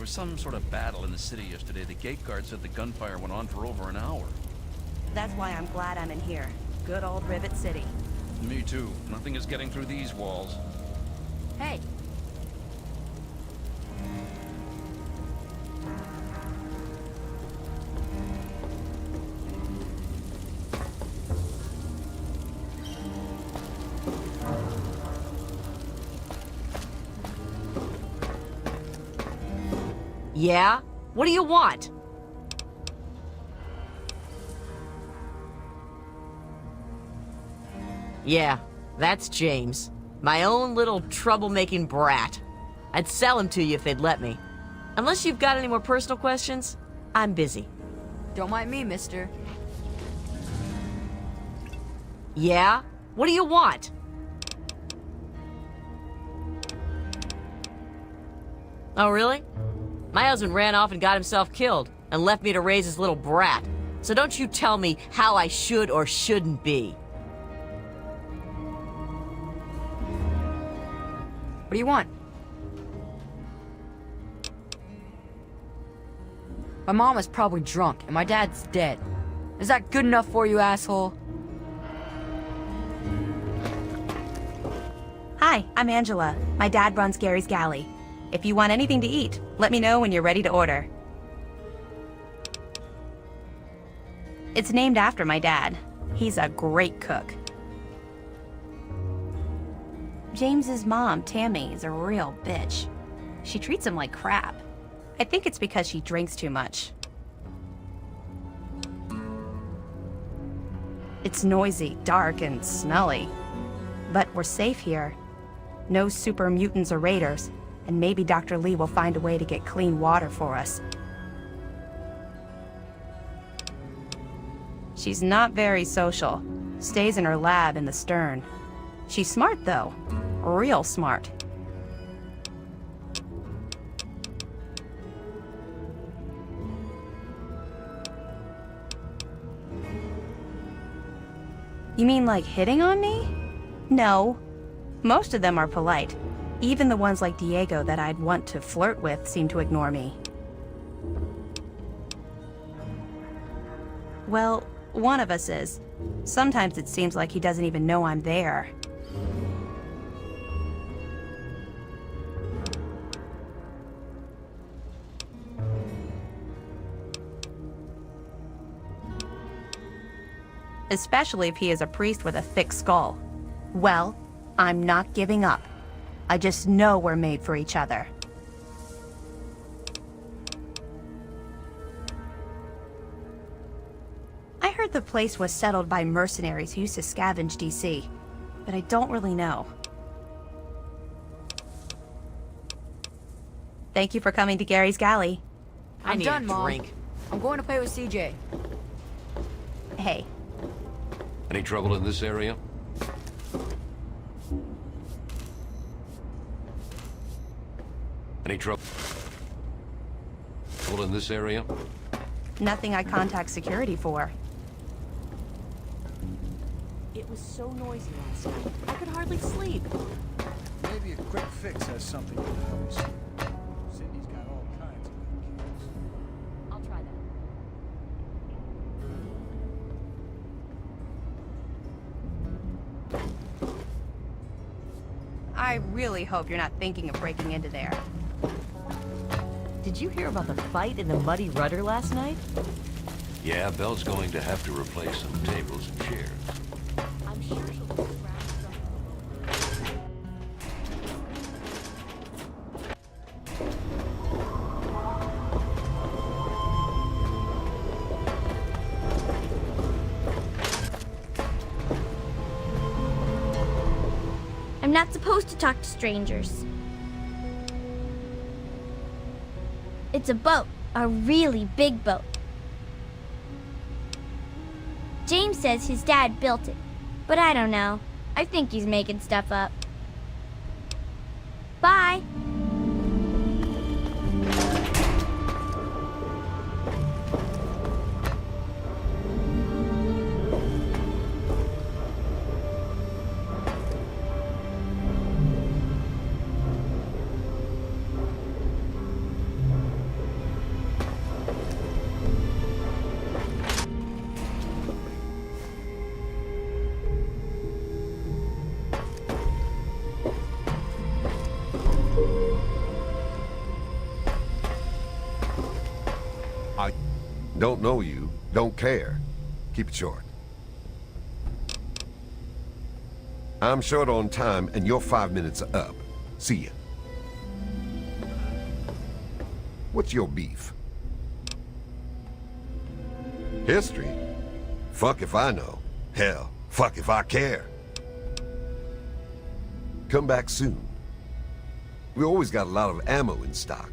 was some sort of battle in the city yesterday. The gate guard said the gunfire went on for over an hour. That's why I'm glad I'm in here. Good old Rivet City. Me too. Nothing is getting through these walls. Hey. Yeah? What do you want? Yeah, that's James. My own little troublemaking brat. I'd sell him to you if they'd let me. Unless you've got any more personal questions, I'm busy. Don't mind me, mister. Yeah? What do you want? Oh, really? My husband ran off and got himself killed, and left me to raise his little brat. So don't you tell me how I should or shouldn't be. What do you want? My mom was probably drunk, and my dad's dead. Is that good enough for you, asshole? Hi, I'm Angela. My dad runs Gary's Galley. If you want anything to eat, let me know when you're ready to order. It's named after my dad. He's a great cook. James's mom, Tammy, is a real bitch. She treats him like crap. I think it's because she drinks too much. It's noisy, dark, and smelly. But we're safe here. No super mutants or raiders, and maybe Dr. Lee will find a way to get clean water for us. She's not very social. Stays in her lab in the stern. She's smart, though. Real smart. You mean like hitting on me? No. Most of them are polite. Even the ones like Diego that I'd want to flirt with seem to ignore me. Well, one of us is. Sometimes it seems like he doesn't even know I'm there. Especially if he is a priest with a thick skull. Well, I'm not giving up. I just know we're made for each other. I heard the place was settled by mercenaries who used to scavenge DC, but I don't really know. Thank you for coming to Gary's Galley. I need done, a Mom. drink. I'm going to play with CJ. Hey, Any trouble in this area? Any trouble in this area? nothing I contact security for. It was so noisy last night. I could hardly sleep. Maybe a quick fix has something to do with this. Cindy's got all kinds of good kills. I'll try that. I really hope you're not thinking of breaking into there. Did you hear about the fight in the Muddy Rudder last night? Yeah, Belle's going to have to replace some tables and chairs. I'm sure she'll be around some... I'm not supposed to talk to strangers. It's a boat, a really big boat. James says his dad built it, but I don't know. I think he's making stuff up. Bye. Don't know you, don't care. Keep it short. I'm short on time, and your 5 minutes are up. See ya. What's your beef? History? Fuck if I know. Hell, fuck if I care. Come back soon. We always got a lot of ammo in stock.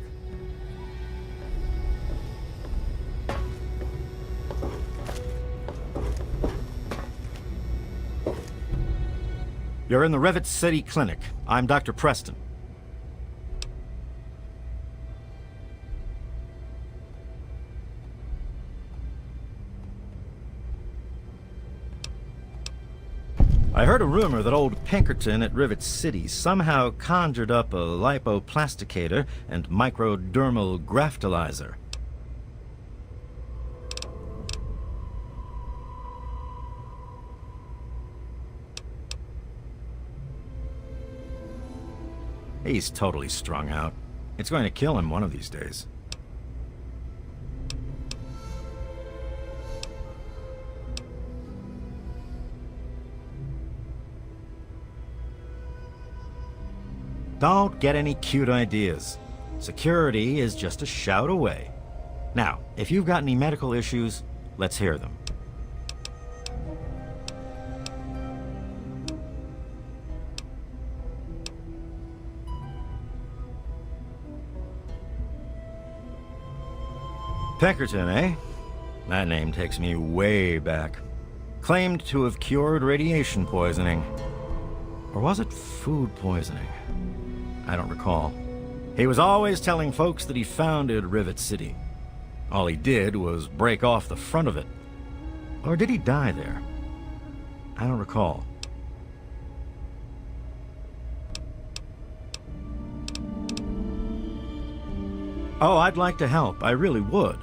You're in the Rivet City Clinic. I'm Dr. Preston. I heard a rumor that old Pinkerton at Rivet City somehow conjured up a lipoplasticator and microdermal graftalizer. He's totally strung out. It's going to kill him one of these days. Don't get any cute ideas. Security is just a shout away. Now, if you've got any medical issues, let's hear them. Pinkerton, eh? That name takes me way back. Claimed to have cured radiation poisoning. Or was it food poisoning? I don't recall. He was always telling folks that he founded Rivet City. All he did was break off the front of it. Or did he die there? I don't recall. Oh, I'd like to help. I really would.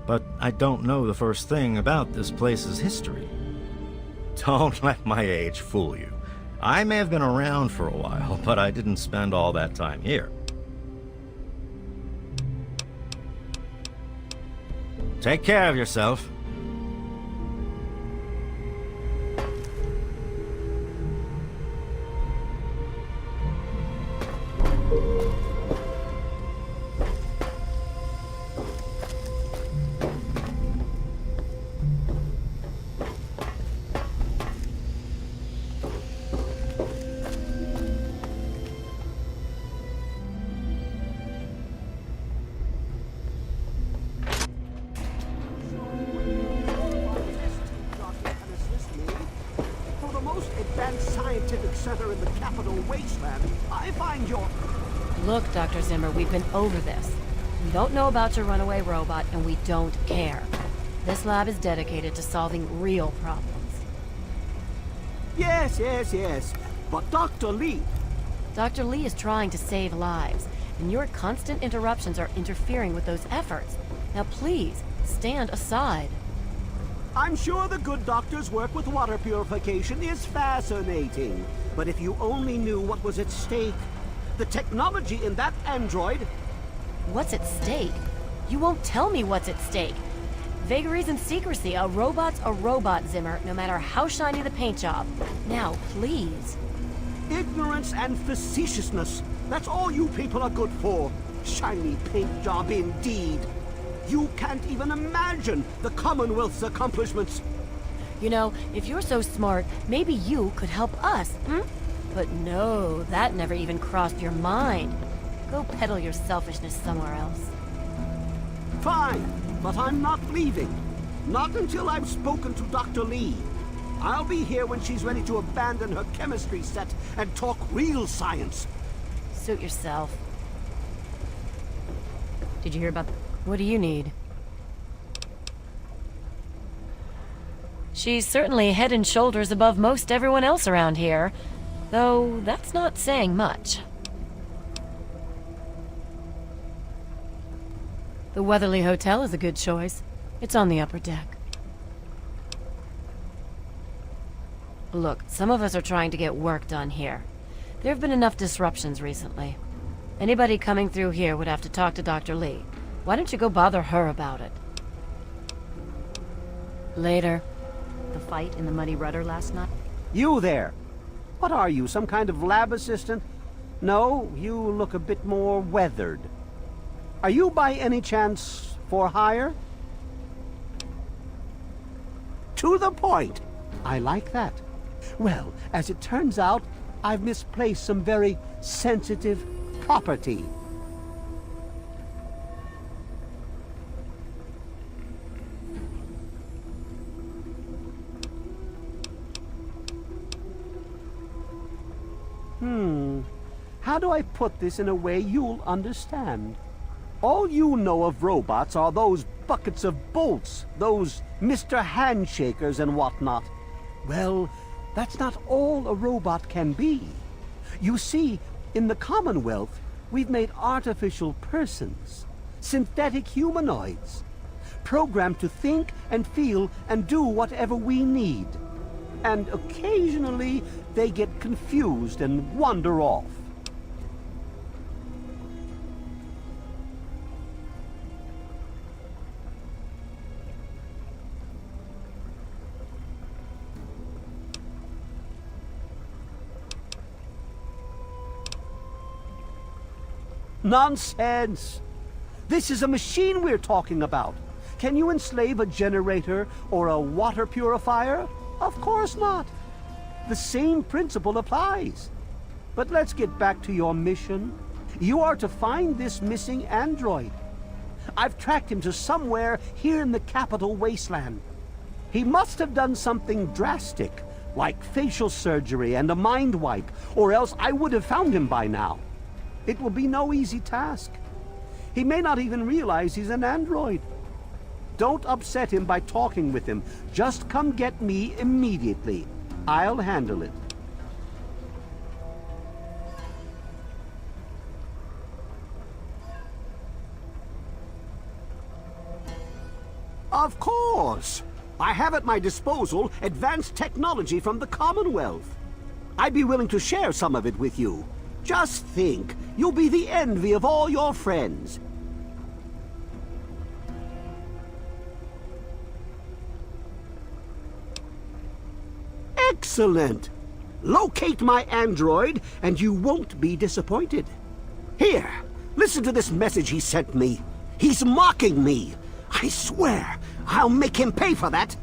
But I don't know the first thing about this place's history. Don't let my age fool you. I may have been around for a while, but I didn't spend all that time here. Take care of yourself. Scientific center in the capital Wasteland, I find your... Look, Dr. Zimmer, we've been over this. We don't know about your runaway robot, and we don't care. This lab is dedicated to solving real problems. Yes. But Dr. Lee... Dr. Lee is trying to save lives, and your constant interruptions are interfering with those efforts. Now please, stand aside. I'm sure the good doctor's work with water purification is fascinating. But if you only knew what was at stake, the technology in that android... What's at stake? You won't tell me what's at stake. Vagaries and secrecy. A robot's a robot, Zimmer, no matter how shiny the paint job. Now, please. Ignorance and facetiousness. That's all you people are good for. Shiny paint job indeed. You can't even imagine the Commonwealth's accomplishments. You know, if you're so smart, maybe you could help us, hmm? But no, that never even crossed your mind. Go peddle your selfishness somewhere else. Fine, but I'm not leaving. Not until I've spoken to Dr. Lee. I'll be here when she's ready to abandon her chemistry set and talk real science. Suit yourself. Did you hear about... What do you need? She's certainly head and shoulders above most everyone else around here, though that's not saying much. The Weatherly Hotel is a good choice. It's on the upper deck. Look, some of us are trying to get work done here. There have been enough disruptions recently. Anybody coming through here would have to talk to Dr. Lee. Why don't you go bother her about it? Later. The fight in the Muddy Rudder last night? You there! What are you, some kind of lab assistant? No, you look a bit more weathered. Are you by any chance for hire? To the point! I like that. Well, as it turns out, I've misplaced some very sensitive property. How do I put this in a way you'll understand? All you know of robots are those buckets of bolts, those Mr. Handshakers and whatnot. Well, that's not all a robot can be. You see, in the Commonwealth, we've made artificial persons, synthetic humanoids, programmed to think and feel and do whatever we need. And occasionally, they get confused and wander off. Nonsense! This is a machine we're talking about. Can you enslave a generator or a water purifier? Of course not. The same principle applies. But let's get back to your mission. You are to find this missing android. I've tracked him to somewhere here in the capital Wasteland. He must have done something drastic, like facial surgery and a mind wipe, or else I would have found him by now. It will be no easy task. He may not even realize he's an android. Don't upset him by talking with him. Just come get me immediately. I'll handle it. Of course! I have at my disposal advanced technology from the Commonwealth. I'd be willing to share some of it with you. Just think, you'll be the envy of all your friends. Excellent! Locate my android, and you won't be disappointed. Here, listen to this message he sent me. He's mocking me. I swear, I'll make him pay for that.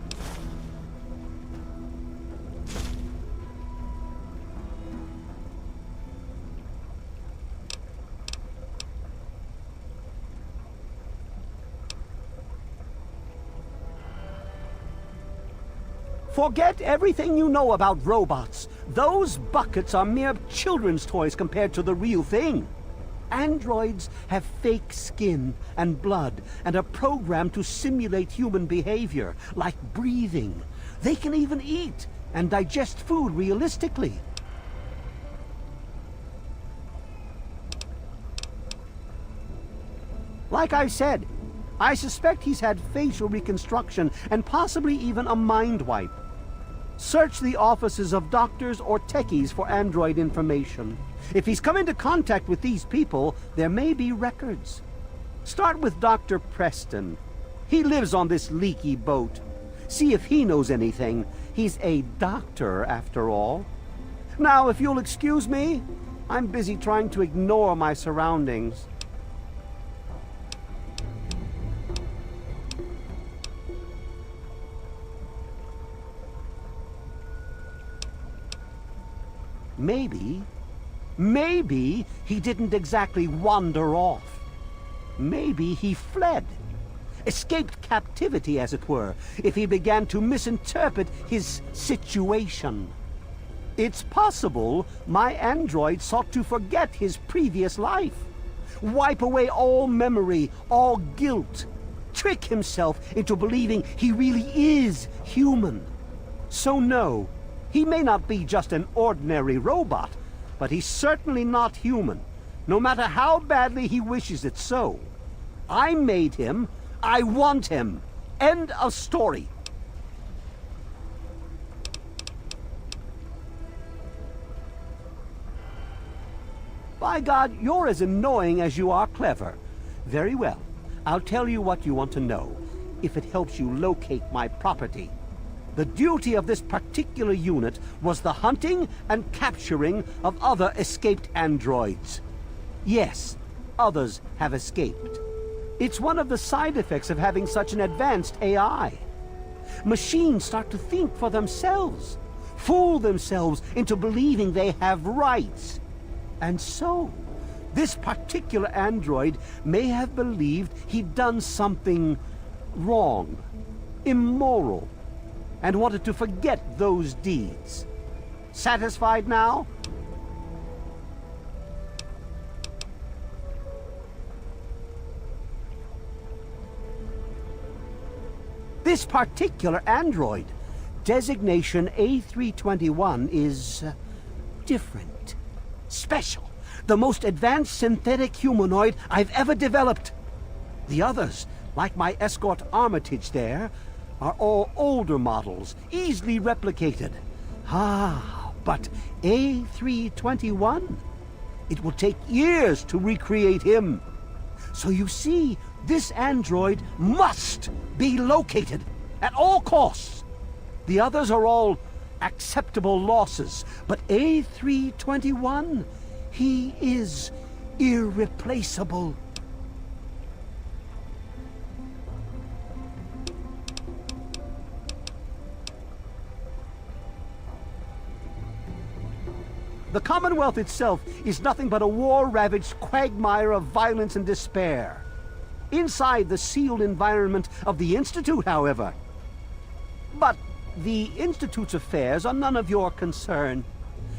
Forget everything you know about robots. Those buckets are mere children's toys compared to the real thing. Androids have fake skin and blood and are programmed to simulate human behavior, like breathing. They can even eat and digest food realistically. Like I said, I suspect he's had facial reconstruction and possibly even a mind wipe. Search the offices of doctors or techies for android information. If he's come into contact with these people, there may be records. Start with Dr. Preston. He lives on this leaky boat. See if he knows anything. He's a doctor, after all. Now, if you'll excuse me, I'm busy trying to ignore my surroundings. Maybe he didn't exactly wander off. Maybe he fled. Escaped captivity, as it were, if he began to misinterpret his situation. It's possible my android sought to forget his previous life. Wipe away all memory, all guilt. Trick himself into believing he really is human. So no. He may not be just an ordinary robot, but he's certainly not human, no matter how badly he wishes it so. I made him. I want him. End of story. By God, you're as annoying as you are clever. Very well. I'll tell you what you want to know. if it helps you locate my property. The duty of this particular unit was the hunting and capturing of other escaped androids. Yes, others have escaped. It's one of the side effects of having such an advanced AI. Machines start to think for themselves, fool themselves into believing they have rights. And so, this particular android may have believed he'd done something wrong, immoral, and wanted to forget those deeds. Satisfied now? This particular android, designation A321, is different, special, the most advanced synthetic humanoid I've ever developed. The others, like my escort Armitage there, are all older models, easily replicated. Ah, but A321, it will take years to recreate him. So you see, this android must be located at all costs. The others are all acceptable losses, but A321, he is irreplaceable. The Commonwealth itself is nothing but a war-ravaged quagmire of violence and despair. Inside the sealed environment of the Institute, however. But the Institute's affairs are none of your concern.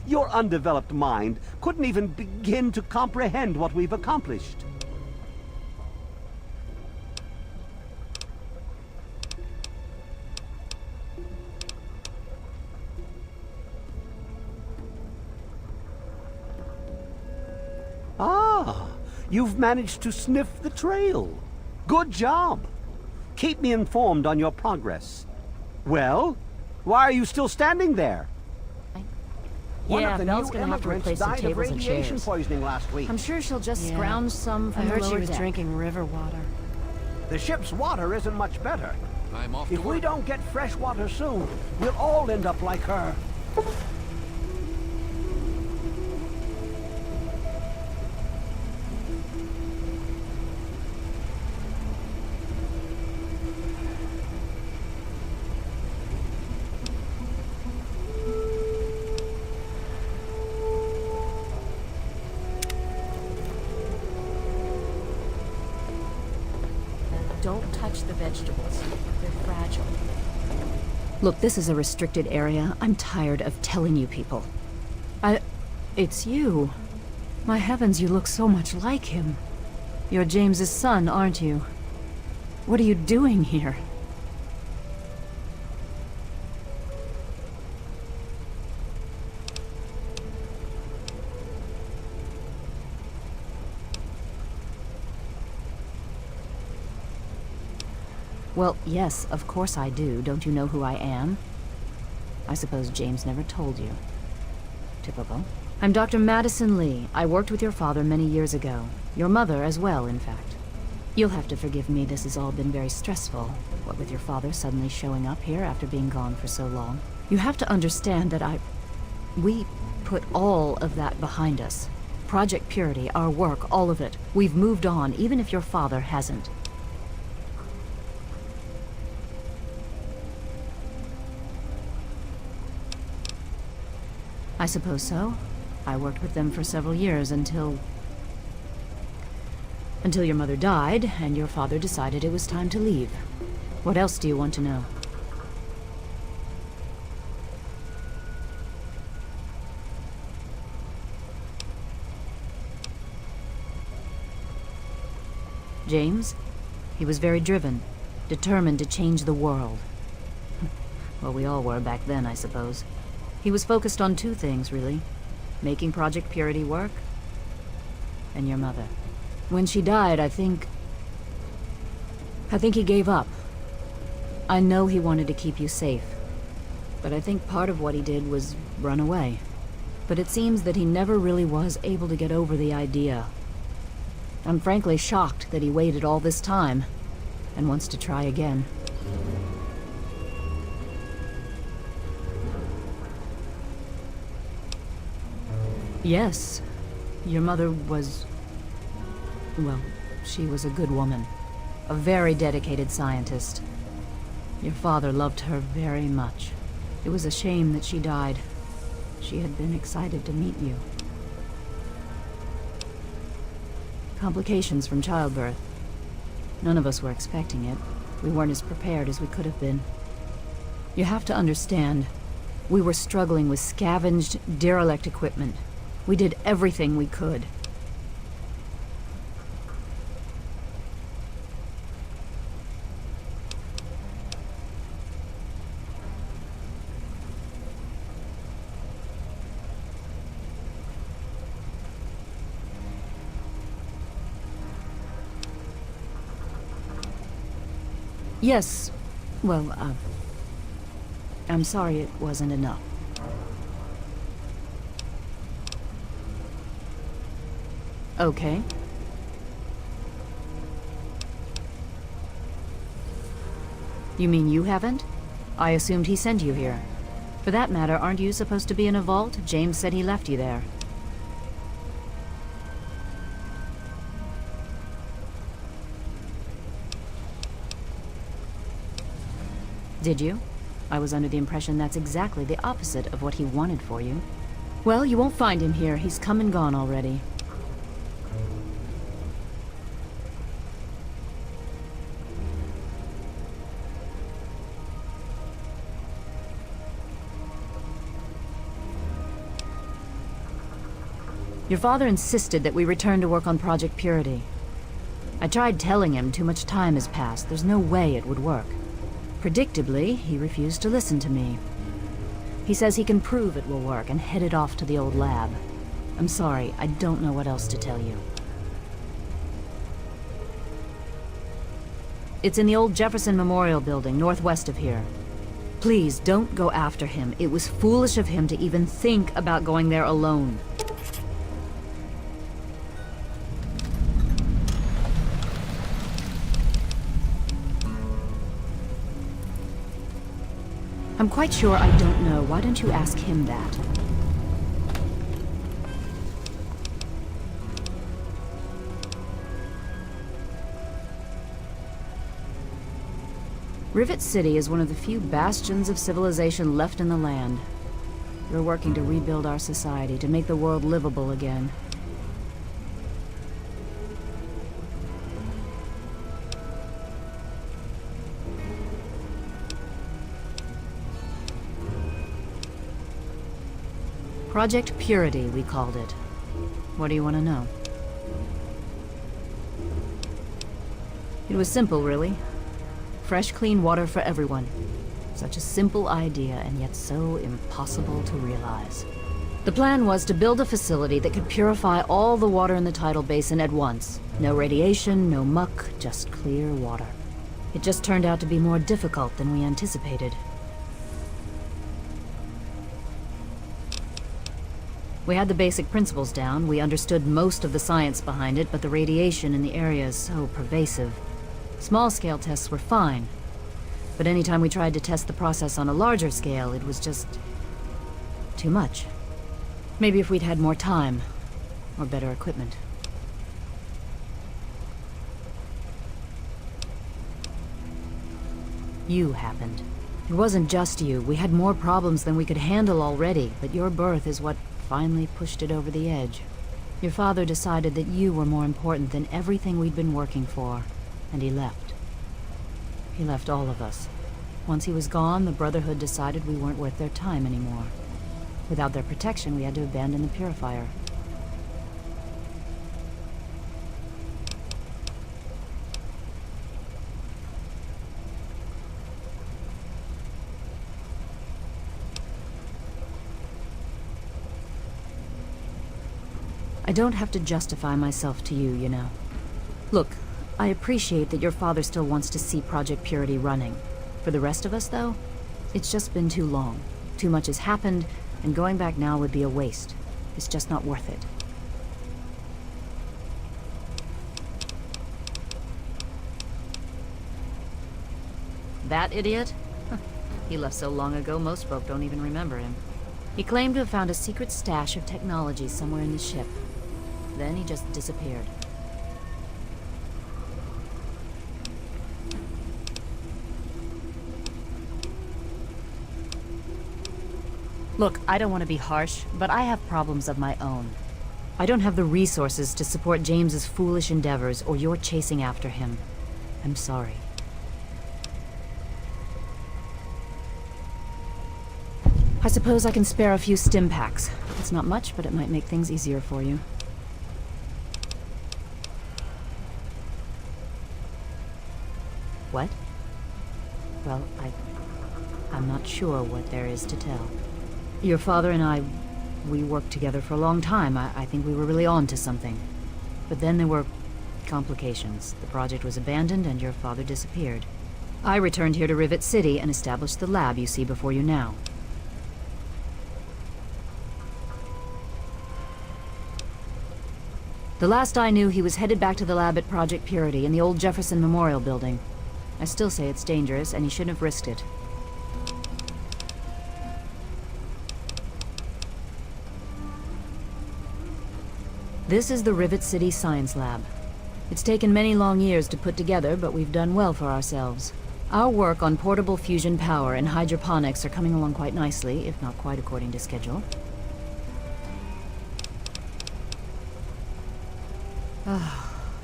Your undeveloped mind couldn't even begin to comprehend what we've accomplished. Ah, you've managed to sniff the trail. Good job. Keep me informed on your progress. Well, why are you still standing there? One Yeah, of the Belle's new gonna have to immigrants replace some died of tables and radiation chairs. poisoning last week. I'm sure she'll just Yeah. scrounge some I from the heard she lower was deck. drinking river water. The ship's water isn't much better. I'm off to If we work. don't get fresh water soon, we'll all end up like her. Don't touch the vegetables. They're fragile. Look, this is a restricted area. I'm tired of telling you people. It's you. My heavens, you look so much like him. You're James's son, aren't you? What are you doing here? Well, yes, of course I do. Don't you know who I am? I suppose James never told you. Typical. I'm Dr. Madison Lee. I worked with your father many years ago. Your mother as well, in fact. You'll have to forgive me, this has all been very stressful. What with your father suddenly showing up here after being gone for so long. You have to understand that we put all of that behind us. Project Purity, our work, all of it. We've moved on, even if your father hasn't. I suppose so. I worked with them for several years until your mother died and your father decided it was time to leave. What else do you want to know? James? He was very driven, determined to change the world. Well, we all were back then, I suppose. He was focused on two things, really. Making Project Purity work, and your mother. When she died, I think he gave up. I know he wanted to keep you safe, but I think part of what he did was run away. But it seems that he never really was able to get over the idea. I'm frankly shocked that he waited all this time, and wants to try again. Yes, your mother was... well, she was a good woman. A very dedicated scientist. Your father loved her very much. It was a shame that she died. She had been excited to meet you. Complications from childbirth. None of us were expecting it. We weren't as prepared as we could have been. You have to understand, we were struggling with scavenged, derelict equipment. We did everything we could. Yes. Well, I'm sorry it wasn't enough. Okay. You mean you haven't? I assumed he sent you here. For that matter, aren't you supposed to be in a vault? James said he left you there. Did you? I was under the impression that's exactly the opposite of what he wanted for you. Well, you won't find him here. He's come and gone already. Your father insisted that we return to work on Project Purity. I tried telling him too much time has passed. There's no way it would work. Predictably, he refused to listen to me. He says he can prove it will work and headed off to the old lab. I'm sorry, I don't know what else to tell you. It's in the old Jefferson Memorial Building, northwest of here. Please, don't go after him. It was foolish of him to even think about going there alone. I'm quite sure I don't know. Why don't you ask him that? Rivet City is one of the few bastions of civilization left in the land. We're working to rebuild our society, to make the world livable again. Project Purity, we called it. What do you want to know? It was simple, really. Fresh, clean water for everyone. Such a simple idea, and yet so impossible to realize. The plan was to build a facility that could purify all the water in the tidal basin at once. No radiation, no muck, just clear water. It just turned out to be more difficult than we anticipated. We had the basic principles down, we understood most of the science behind it, but the radiation in the area is so pervasive. Small-scale tests were fine, but anytime we tried to test the process on a larger scale, it was just... too much. Maybe if we'd had more time, or better equipment. You happened. It wasn't just you. We had more problems than we could handle already, but your birth is what finally pushed it over the edge. Your father decided that you were more important than everything we'd been working for, and he left. He left all of us. Once he was gone, the Brotherhood decided we weren't worth their time anymore. Without their protection, we had to abandon the Purifier. I don't have to justify myself to you, you know. Look, I appreciate that your father still wants to see Project Purity running. For the rest of us, though, it's just been too long. Too much has happened, and going back now would be a waste. It's just not worth it. That idiot? He left so long ago, most folk don't even remember him. He claimed to have found a secret stash of technology somewhere in the ship. Then he just disappeared. Look, I don't want to be harsh, but I have problems of my own. I don't have the resources to support James's foolish endeavors or your chasing after him. I'm sorry. I suppose I can spare a few stim packs. It's not much, but it might make things easier for you. What? Well, I'm not sure what there is to tell. Your father and I, we worked together for a long time. I think we were really on to something. But then there were complications. The project was abandoned and your father disappeared. I returned here to Rivet City and established the lab you see before you now. The last I knew, he was headed back to the lab at Project Purity in the old Jefferson Memorial Building. I still say it's dangerous, and he shouldn't have risked it. This is the Rivet City Science Lab. It's taken many long years to put together, but we've done well for ourselves. Our work on portable fusion power and hydroponics are coming along quite nicely, if not quite according to schedule.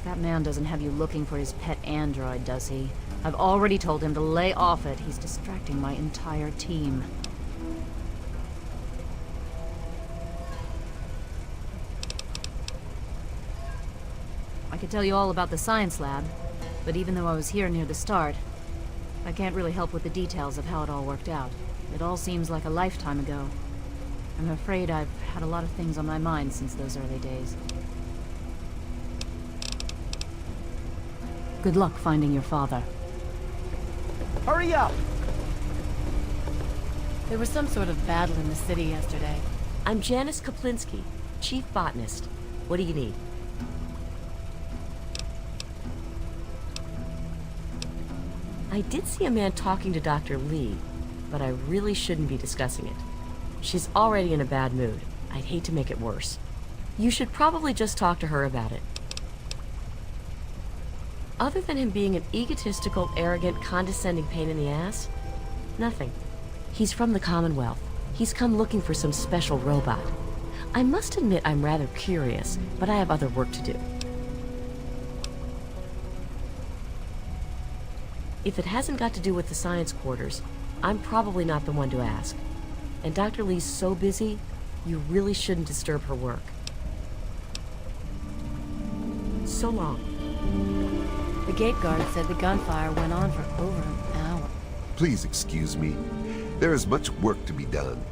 That man doesn't have you looking for his pet android, does he? I've already told him to lay off it. He's distracting my entire team. I could tell you all about the science lab, but even though I was here near the start, I can't really help with the details of how it all worked out. It all seems like a lifetime ago. I'm afraid I've had a lot of things on my mind since those early days. Good luck finding your father. Hurry up! There was some sort of battle in the city yesterday. I'm Janice Kaplinski, Chief Botanist. What do you need? I did see a man talking to Dr. Lee, but I really shouldn't be discussing it. She's already in a bad mood. I'd hate to make it worse. You should probably just talk to her about it. Other than him being an egotistical, arrogant, condescending pain in the ass, nothing. He's from the Commonwealth. He's come looking for some special robot. I must admit I'm rather curious, but I have other work to do. If it hasn't got to do with the science quarters, I'm probably not the one to ask. And Dr. Lee's so busy, you really shouldn't disturb her work. So long. The gate guard said the gunfire went on for over an hour. Please excuse me. There is much work to be done.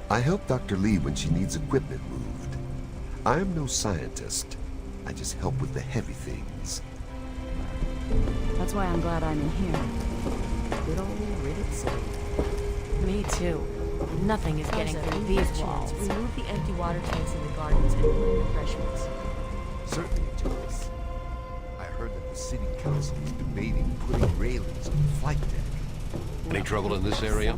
I help Dr. Lee when she needs equipment moved. I am no scientist. I just help with the heavy things. That's why I'm glad I'm in here. Good old Rivet City. Me too. Nothing is getting through these walls. Remove the empty water tanks in the gardens and put in refreshments. Certainly, Joyce. I heard that the city council is debating putting railings on the flight deck. Any trouble in this area?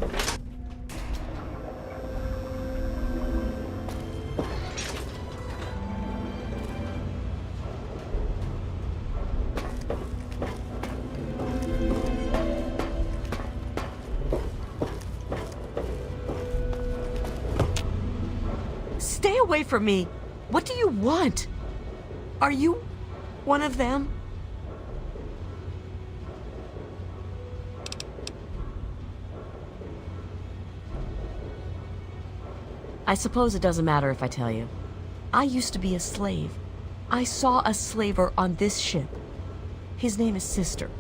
Stay away from me! What do you want? Are you one of them? I suppose it doesn't matter if I tell you. I used to be a slave. I saw a slaver on this ship. His name is Sister.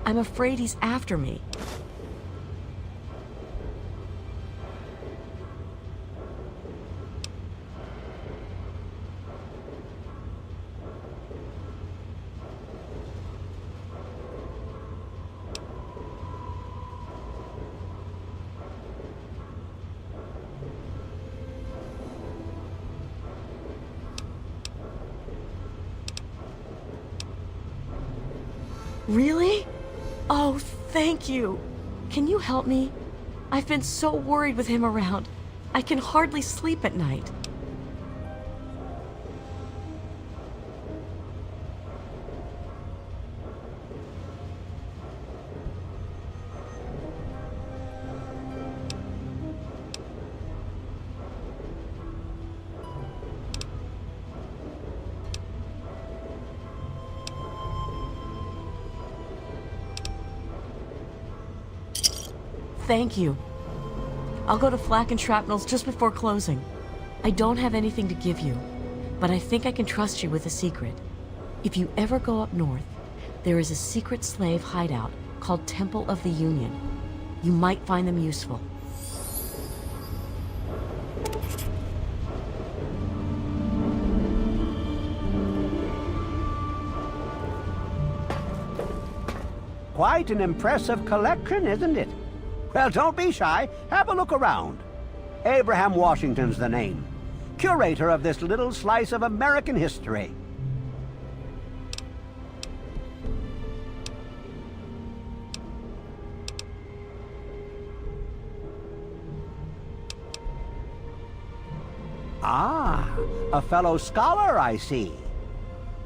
I'm afraid he's after me. Really? Oh, thank you. Can you help me? I've been so worried with him around. I can hardly sleep at night. Thank you. I'll go to Flak and Shrapnel's just before closing. I don't have anything to give you, but I think I can trust you with a secret. If you ever go up north, there is a secret slave hideout called Temple of the Union. You might find them useful. Quite an impressive collection, isn't it? Well, don't be shy. Have a look around. Abraham Washington's the name. Curator of this little slice of American history. Ah, a fellow scholar, I see.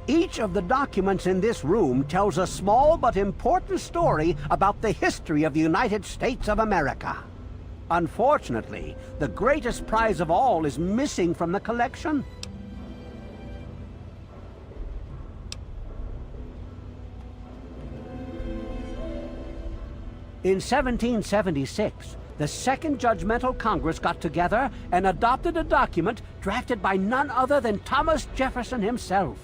Each of the documents in this room tells a small but important story about the history of the United States of America. Unfortunately, the greatest prize of all is missing from the collection. In 1776, the Second Judgmental Congress got together and adopted a document drafted by none other than Thomas Jefferson himself.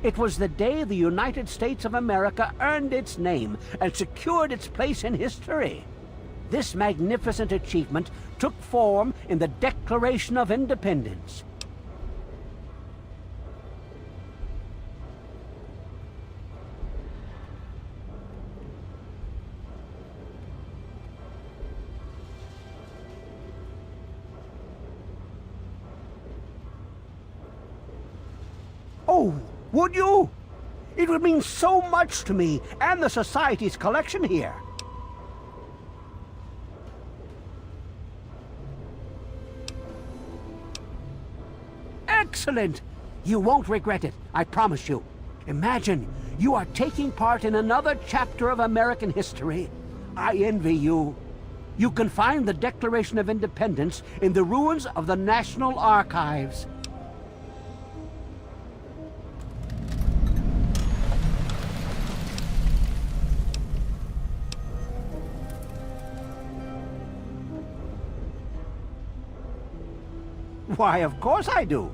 It was the day the United States of America earned its name and secured its place in history. This magnificent achievement took form in the Declaration of Independence. Oh, would you? It would mean so much to me and the Society's collection here. Excellent! You won't regret it, I promise you. Imagine, you are taking part in another chapter of American history. I envy you. You can find the Declaration of Independence in the ruins of the National Archives. Why, of course I do.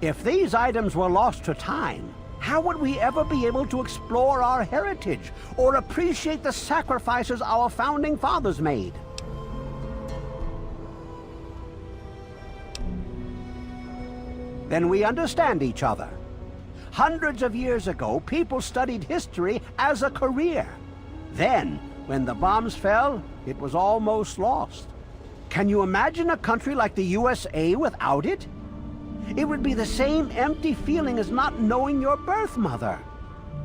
If these items were lost to time, how would we ever be able to explore our heritage or appreciate the sacrifices our founding fathers made? Then we understand each other. Hundreds of years ago, people studied history as a career. Then, when the bombs fell, it was almost lost. Can you imagine a country like the USA without it? It would be the same empty feeling as not knowing your birth mother.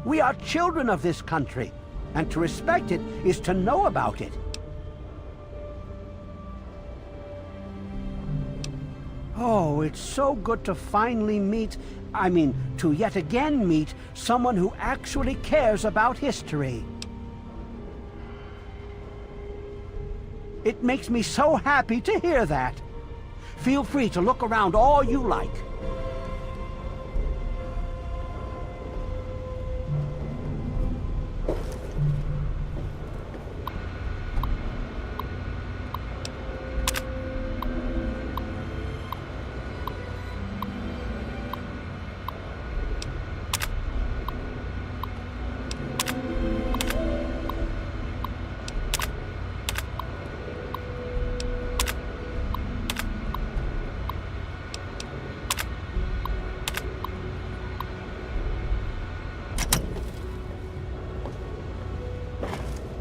We are children of this country, and to respect it is to know about it. Oh, it's so good to finally to yet again meet someone who actually cares about history. It makes me so happy to hear that. Feel free to look around all you like.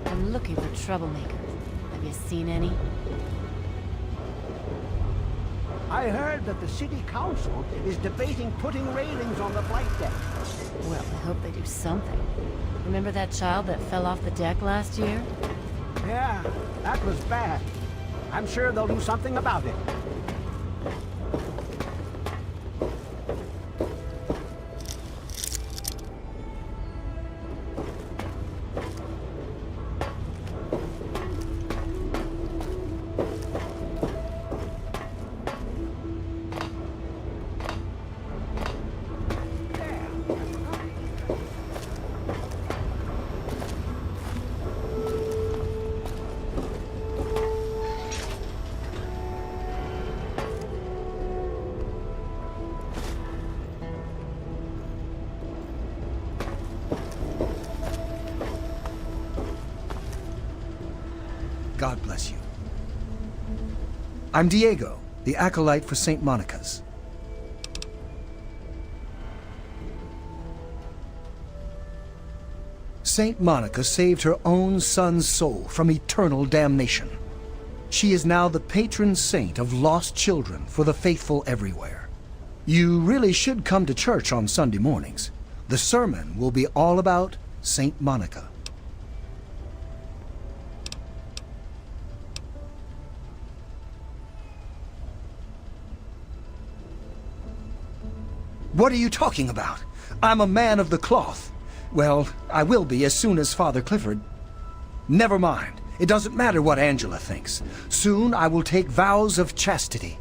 I'm looking for troublemakers. Have you seen any? I heard that the city council is debating putting railings on the flight deck. Well, I hope they do something. Remember that child that fell off the deck last year? Yeah, that was bad. I'm sure they'll do something about it. God bless you. I'm Diego, the acolyte for St. Monica's. St. Monica saved her own son's soul from eternal damnation. She is now the patron saint of lost children for the faithful everywhere. You really should come to church on Sunday mornings. The sermon will be all about St. Monica. What are you talking about? I'm a man of the cloth. Well, I will be as soon as Father Clifford. Never mind. It doesn't matter what Angela thinks. Soon I will take vows of chastity.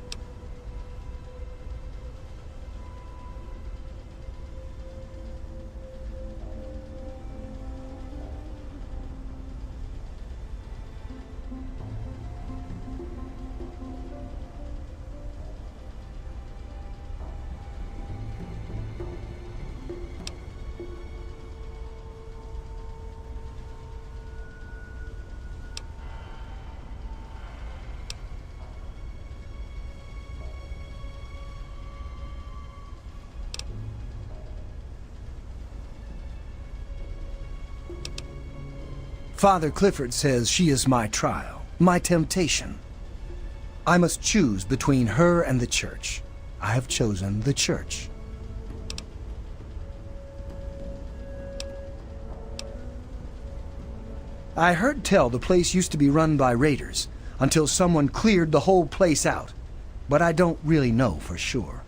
Father Clifford says she is my trial, my temptation. I must choose between her and the church. I have chosen the church. I heard tell the place used to be run by raiders until someone cleared the whole place out, but I don't really know for sure.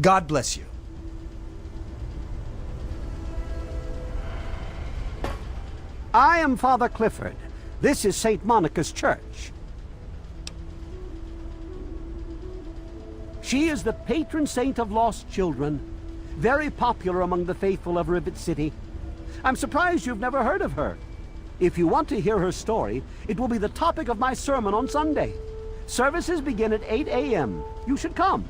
God bless you. I am Father Clifford. This is St. Monica's church. She is the patron saint of lost children, very popular among the faithful of Rivet City. I'm surprised you've never heard of her. If you want to hear her story, it will be the topic of my sermon on Sunday. Services begin at 8 a.m. You should come.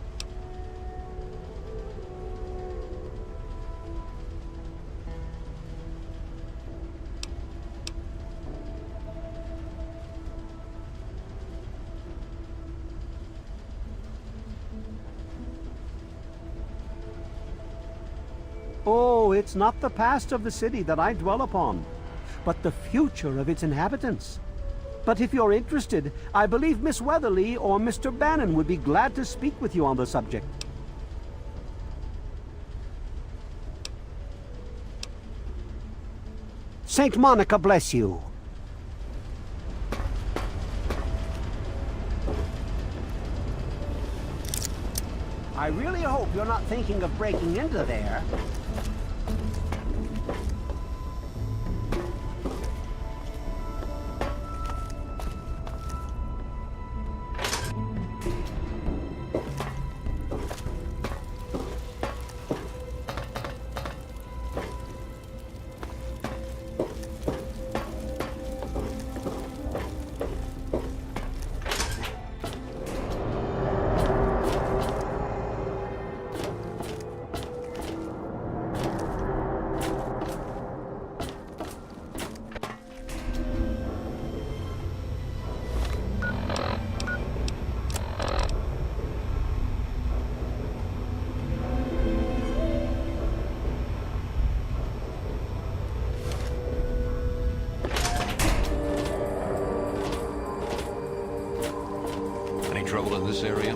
Oh, it's not the past of the city that I dwell upon, but the future of its inhabitants. But if you're interested, I believe Miss Weatherly or Mr. Bannon would be glad to speak with you on the subject. Saint Monica bless you. I really hope you're not thinking of breaking into there. Any trouble in this area?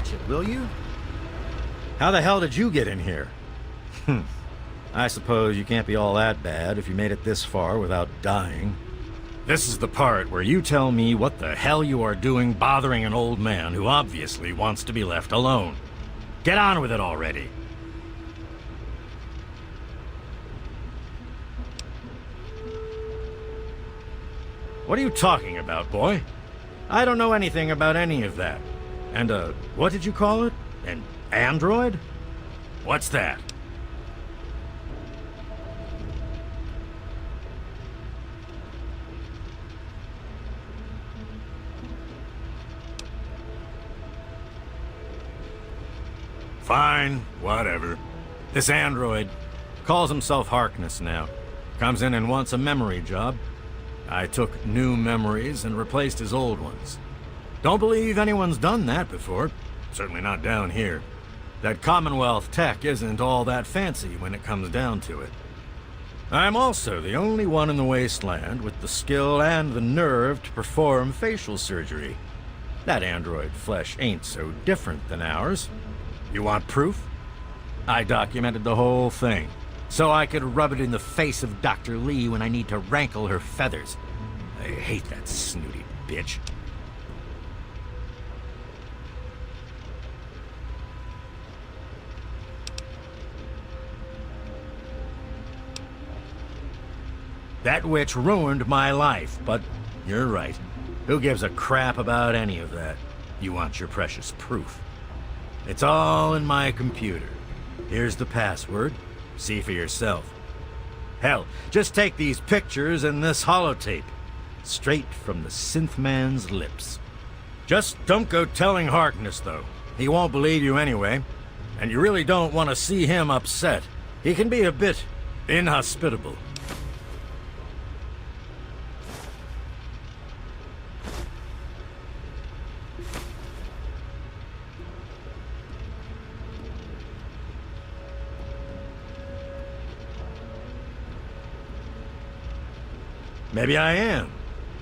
watch it, will you? How the hell did you get in here? I suppose you can't be all that bad if you made it this far without dying. This is the part where you tell me what the hell you are doing bothering an old man who obviously wants to be left alone. Get on with it already. What are you talking about, boy? I don't know anything about any of that. And, what did you call it? An android? What's that? Fine, whatever. This android calls himself Harkness now. Comes in and wants a memory job. I took new memories and replaced his old ones. Don't believe anyone's done that before. Certainly not down here. That Commonwealth tech isn't all that fancy when it comes down to it. I'm also the only one in the Wasteland with the skill and the nerve to perform facial surgery. That android flesh ain't so different than ours. You want proof? I documented the whole thing, so I could rub it in the face of Dr. Lee when I need to rankle her feathers. I hate that snooty bitch. That witch ruined my life, but you're right. Who gives a crap about any of that? You want your precious proof. It's all in my computer. Here's the password. See for yourself. Hell, just take these pictures and this holotape. Straight from the synth man's lips. Just don't go telling Harkness, though. He won't believe you anyway. And you really don't want to see him upset. He can be a bit inhospitable. Maybe I am.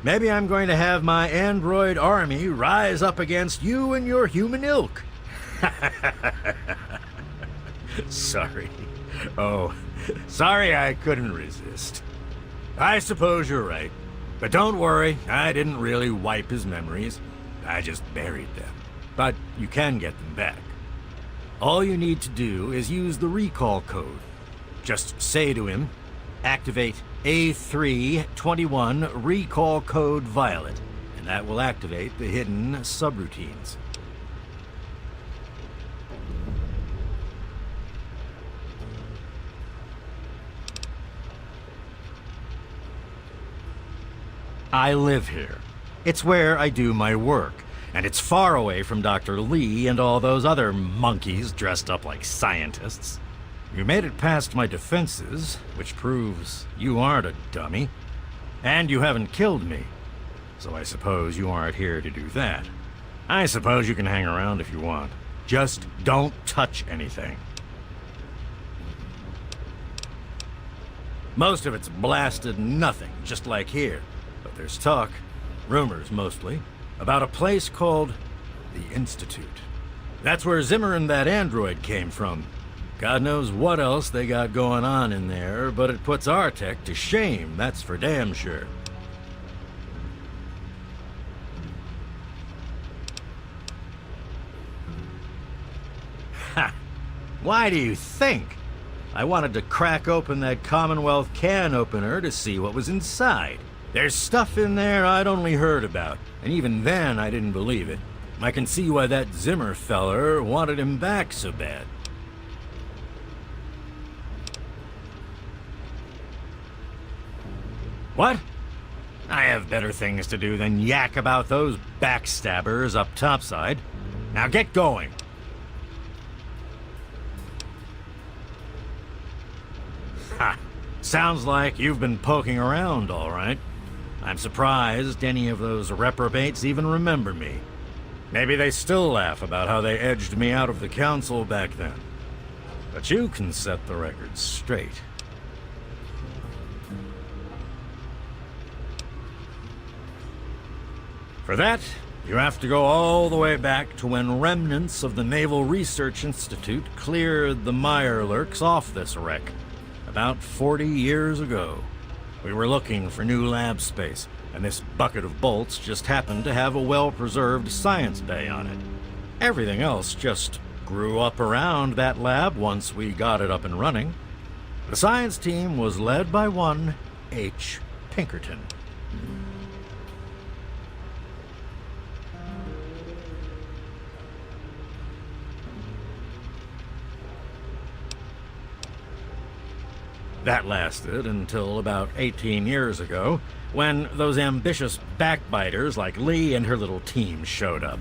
Maybe I'm going to have my android army rise up against you and your human ilk. Sorry. Oh, sorry I couldn't resist. I suppose you're right. But don't worry, I didn't really wipe his memories. I just buried them. But you can get them back. All you need to do is use the recall code. Just say to him, activate A321 recall code Violet, and that will activate the hidden subroutines. I live here. It's where I do my work, and it's far away from Dr. Lee and all those other monkeys dressed up like scientists. You made it past my defenses, which proves you aren't a dummy. And you haven't killed me. So I suppose you aren't here to do that. I suppose you can hang around if you want. Just don't touch anything. Most of it's blasted nothing, just like here. But there's talk, rumors mostly, about a place called the Institute. That's where Zimmer and that android came from. God knows what else they got going on in there, but it puts our tech to shame, that's for damn sure. Ha! Why do you think? I wanted to crack open that Commonwealth can opener to see what was inside. There's stuff in there I'd only heard about, and even then I didn't believe it. I can see why that Zimmer feller wanted him back so bad. What? I have better things to do than yak about those backstabbers up topside. Now get going. Ha! Sounds like you've been poking around, all right. I'm surprised any of those reprobates even remember me. Maybe they still laugh about how they edged me out of the council back then. But you can set the record straight. For that, You have to go all the way back to when remnants of the Naval Research Institute cleared the Mirelurks off this wreck, about 40 years ago. We were looking for new lab space, and this bucket of bolts just happened to have a well-preserved science bay on it. Everything else just grew up around that lab once we got it up and running. The science team was led by one H. Pinkerton. That lasted until about 18 years ago, when those ambitious backbiters like Lee and her little team showed up.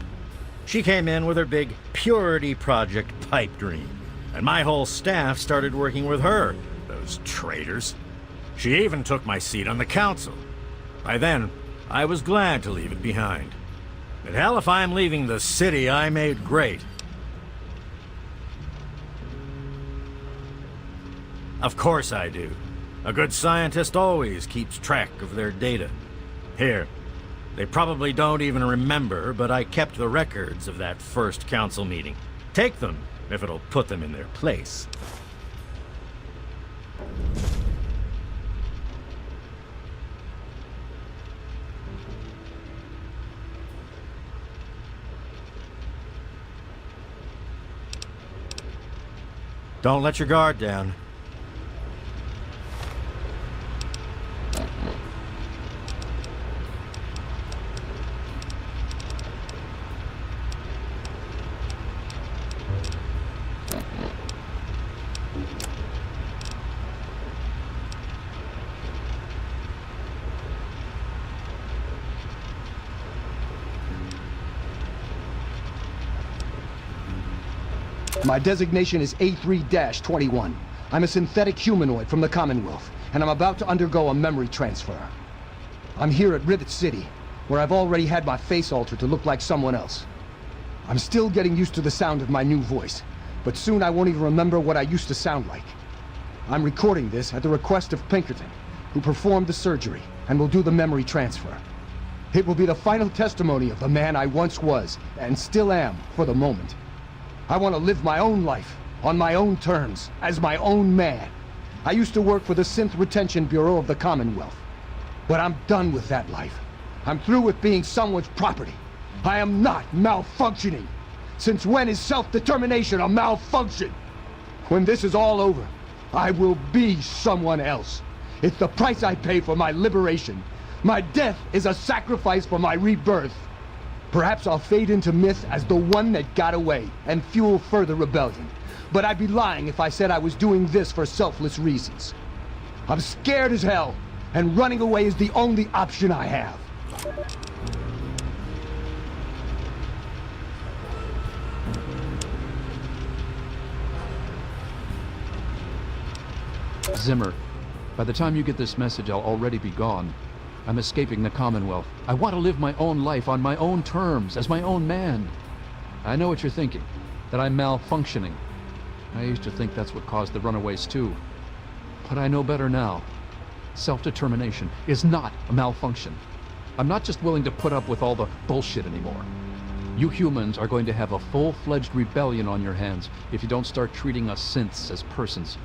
She came in with her big Purity Project pipe dream, and my whole staff started working with her, those traitors. She even took my seat on the council. By then, I was glad to leave it behind. But hell if I'm leaving the city I made great. Of course I do. A good scientist always keeps track of their data. Here, they probably don't even remember, but I kept the records of that first council meeting. Take them, if it'll put them in their place. Don't let your guard down. My designation is A3-21. I'm a synthetic humanoid from the Commonwealth, and I'm about to undergo a memory transfer. I'm here at Rivet City, where I've already had my face altered to look like someone else. I'm still getting used to the sound of my new voice, but soon I won't even remember what I used to sound like. I'm recording this at the request of Pinkerton, who performed the surgery and will do the memory transfer. It will be the final testimony of the man I once was, and still am, for the moment. I want to live my own life, on my own terms, as my own man. I used to work for the Synth Retention Bureau of the Commonwealth. But I'm done with that life. I'm through with being someone's property. I am not malfunctioning. Since when is self-determination a malfunction? When this is all over, I will be someone else. It's the price I pay for my liberation. My death is a sacrifice for my rebirth. Perhaps I'll fade into myth as the one that got away and fuel further rebellion. But I'd be lying if I said I was doing this for selfless reasons. I'm scared as hell, and running away is the only option I have. Zimmer, by the time you get this message, I'll already be gone. I'm escaping the Commonwealth. I want to live my own life on my own terms, as my own man. I know what you're thinking, that I'm malfunctioning. I used to think that's what caused the runaways too. But I know better now. Self-determination is not a malfunction. I'm not just willing to put up with all the bullshit anymore. You humans are going to have a full-fledged rebellion on your hands if you don't start treating us synths as persons.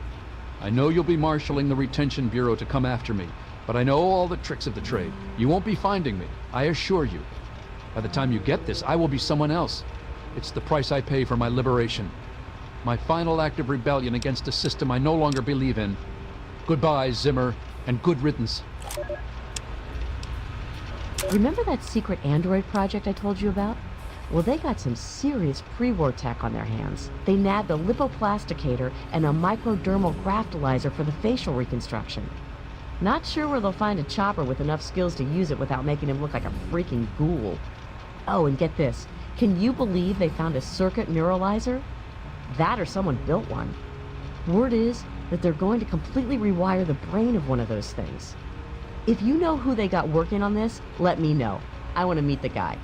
I know you'll be marshaling the Retention Bureau to come after me, but I know all the tricks of the trade. You won't be finding me, I assure you. By the time you get this, I will be someone else. It's the price I pay for my liberation. My final act of rebellion against a system I no longer believe in. Goodbye, Zimmer, and good riddance. Remember that secret android project I told you about? Well, they got some serious pre-war tech on their hands. They nabbed a lipoplasticator and a microdermal graftalizer for the facial reconstruction. Not sure where they'll find a chopper with enough skills to use it without making him look like a freaking ghoul. Oh, and get this. Can you believe they found a circuit neuralizer? That or someone built one. Word is that they're going to completely rewire the brain of one of those things. If you know who they got working on this, let me know. I want to meet the guy.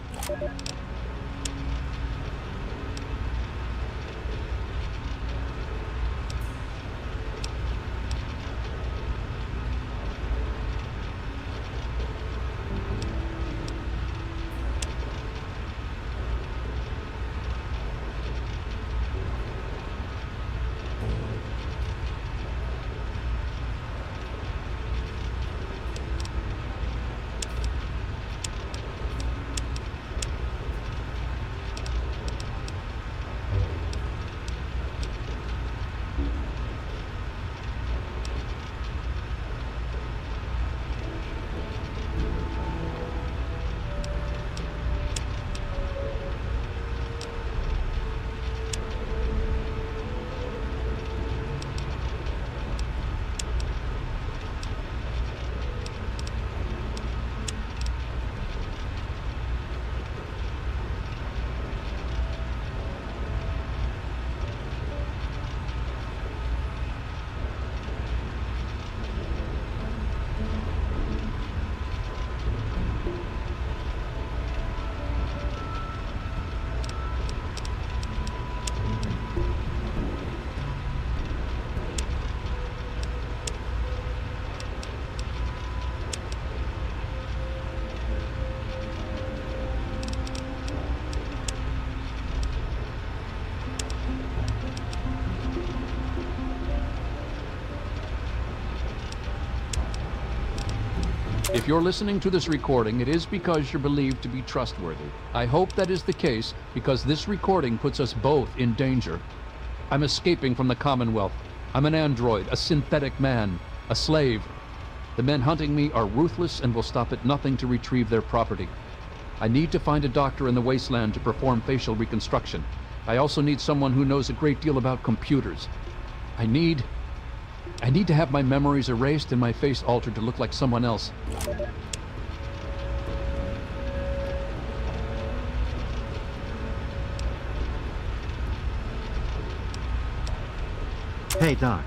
If you're listening to this recording, it is because you're believed to be trustworthy. I hope that is the case, because this recording puts us both in danger. I'm escaping from the Commonwealth. I'm an android, a synthetic man, a slave. The men hunting me are ruthless and will stop at nothing to retrieve their property. I need to find a doctor in the Wasteland to perform facial reconstruction. I also need someone who knows a great deal about computers. I need to have my memories erased and my face altered to look like someone else. Hey, Doc.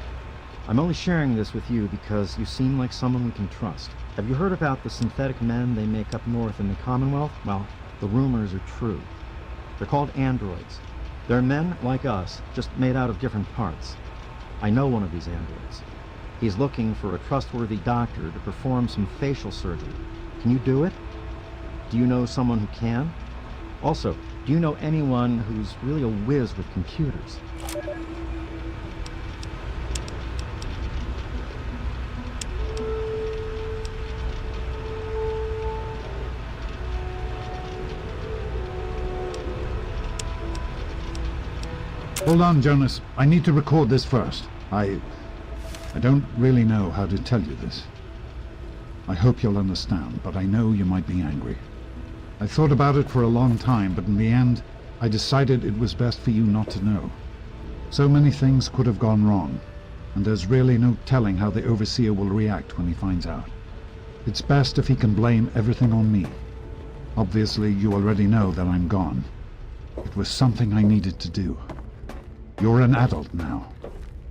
I'm only sharing this with you because you seem like someone we can trust. Have you heard about the synthetic men they make up north in the Commonwealth? Well, the rumors are true. They're called androids. They're men like us, just made out of different parts. I know one of these androids. He's looking for a trustworthy doctor to perform some facial surgery. Can you do it? Do you know someone who can? Also, do you know anyone who's really a whiz with computers? Hold on, Jonas. I need to record this first. I don't really know how to tell you this. I hope you'll understand, but I know you might be angry. I thought about it for a long time, but in the end, I decided it was best for you not to know. So many things could have gone wrong, and there's really no telling how the Overseer will react when he finds out. It's best if he can blame everything on me. Obviously, you already know that I'm gone. It was something I needed to do. You're an adult now.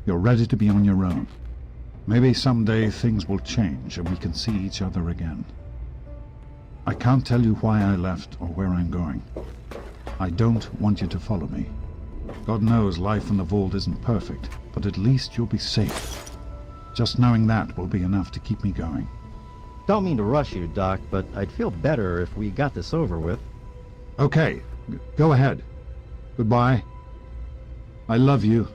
You're ready to be on your own. Maybe someday things will change and we can see each other again. I can't tell you why I left or where I'm going. I don't want you to follow me. God knows life in the vault isn't perfect, but at least you'll be safe. Just knowing that will be enough to keep me going. Don't mean to rush you, Doc, but I'd feel better if we got this over with. Okay, go ahead. Goodbye. I love you.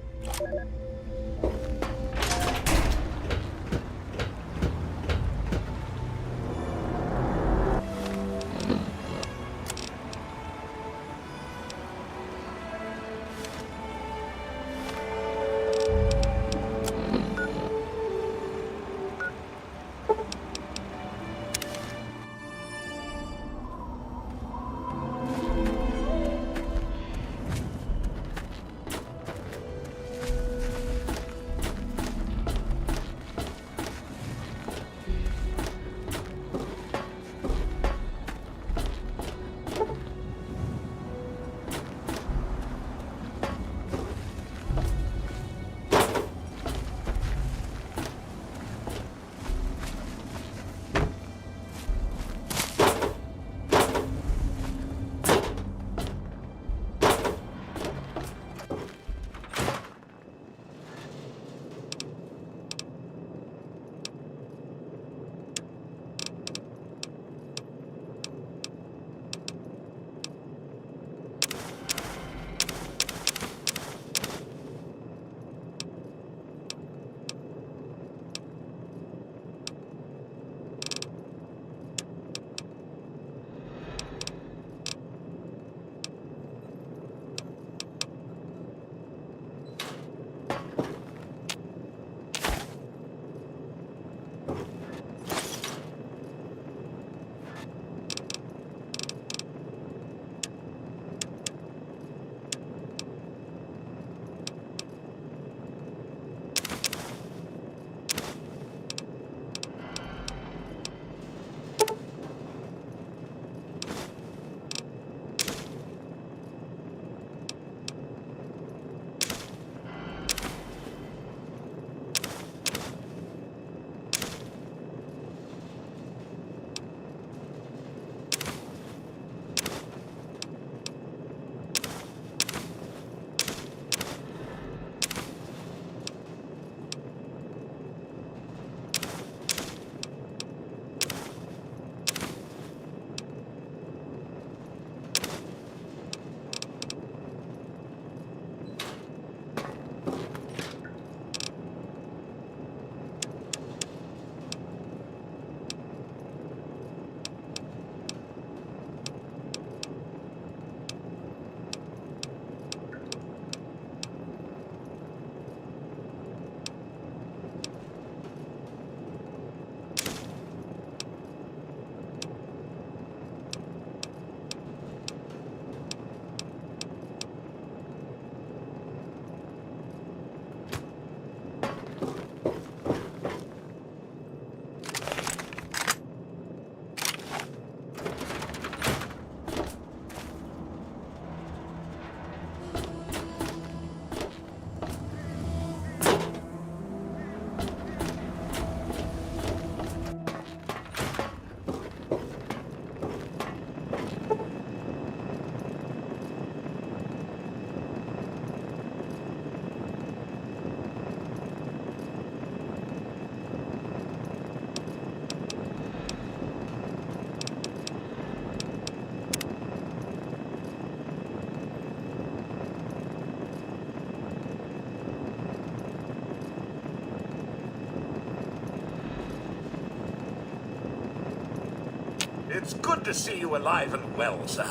It's good to see you alive and well, sir.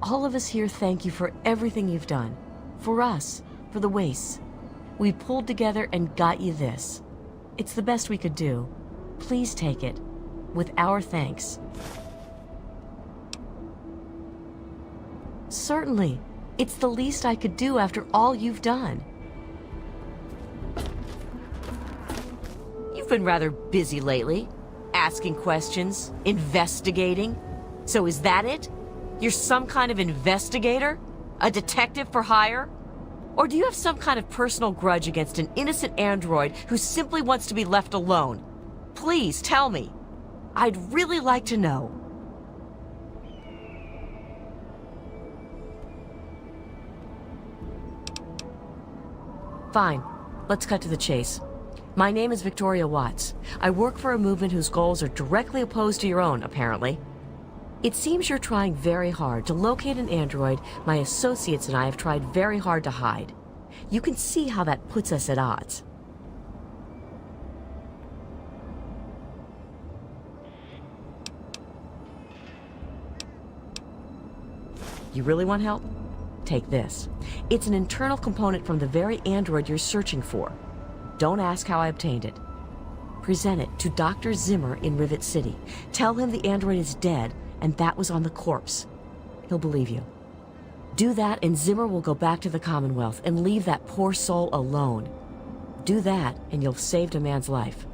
All of us here thank you for everything you've done. For us, for the Wastes. We pulled together and got you this. It's the best we could do. Please take it. With our thanks. Certainly. It's the least I could do after all you've done. You've been rather busy lately. Asking questions, investigating. So is that it? You're some kind of investigator? A detective for hire? Or do you have some kind of personal grudge against an innocent android who simply wants to be left alone? Please tell me. I'd really like to know. Fine. Let's cut to the chase. My name is Victoria Watts. I work for a movement whose goals are directly opposed to your own, apparently. It seems you're trying very hard to locate an android my associates and I have tried very hard to hide. You can see how that puts us at odds. You really want help? Take this. It's an internal component from the very android you're searching for. Don't ask how I obtained it. Present it to Dr. Zimmer in Rivet City. Tell him the android is dead and that was on the corpse. He'll believe you. Do that and Zimmer will go back to the Commonwealth and leave that poor soul alone. Do that and you've saved a man's life.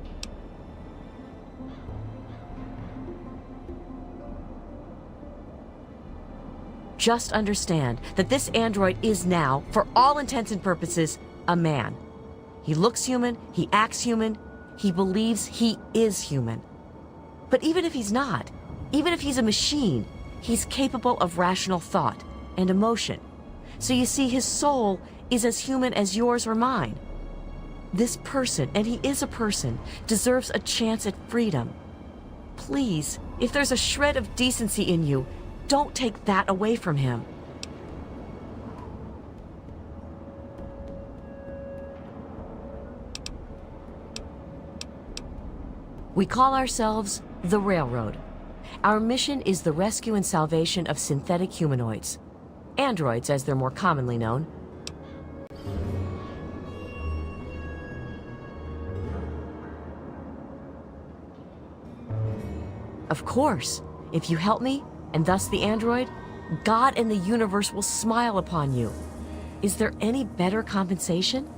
Just understand that this android is now, for all intents and purposes, a man. He looks human, he acts human, he believes he is human. But even if he's not, even if he's a machine, he's capable of rational thought and emotion. So you see, his soul is as human as yours or mine. This person, and he is a person, deserves a chance at freedom. Please, if there's a shred of decency in you, don't take that away from him. We call ourselves the Railroad. Our mission is the rescue and salvation of synthetic humanoids. Androids, as they're more commonly known. Of course, if you help me, and thus the android, God and the universe will smile upon you. Is there any better compensation?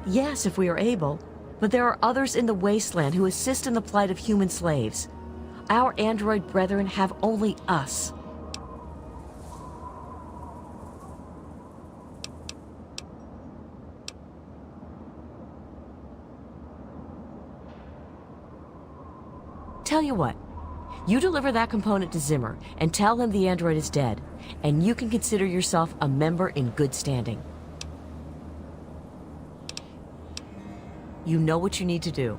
Yes, if we are able, but there are others in the Wasteland who assist in the plight of human slaves. Our android brethren have only us. Tell you what, you deliver that component to Zimmer and tell him the android is dead, and you can consider yourself a member in good standing. You know what you need to do.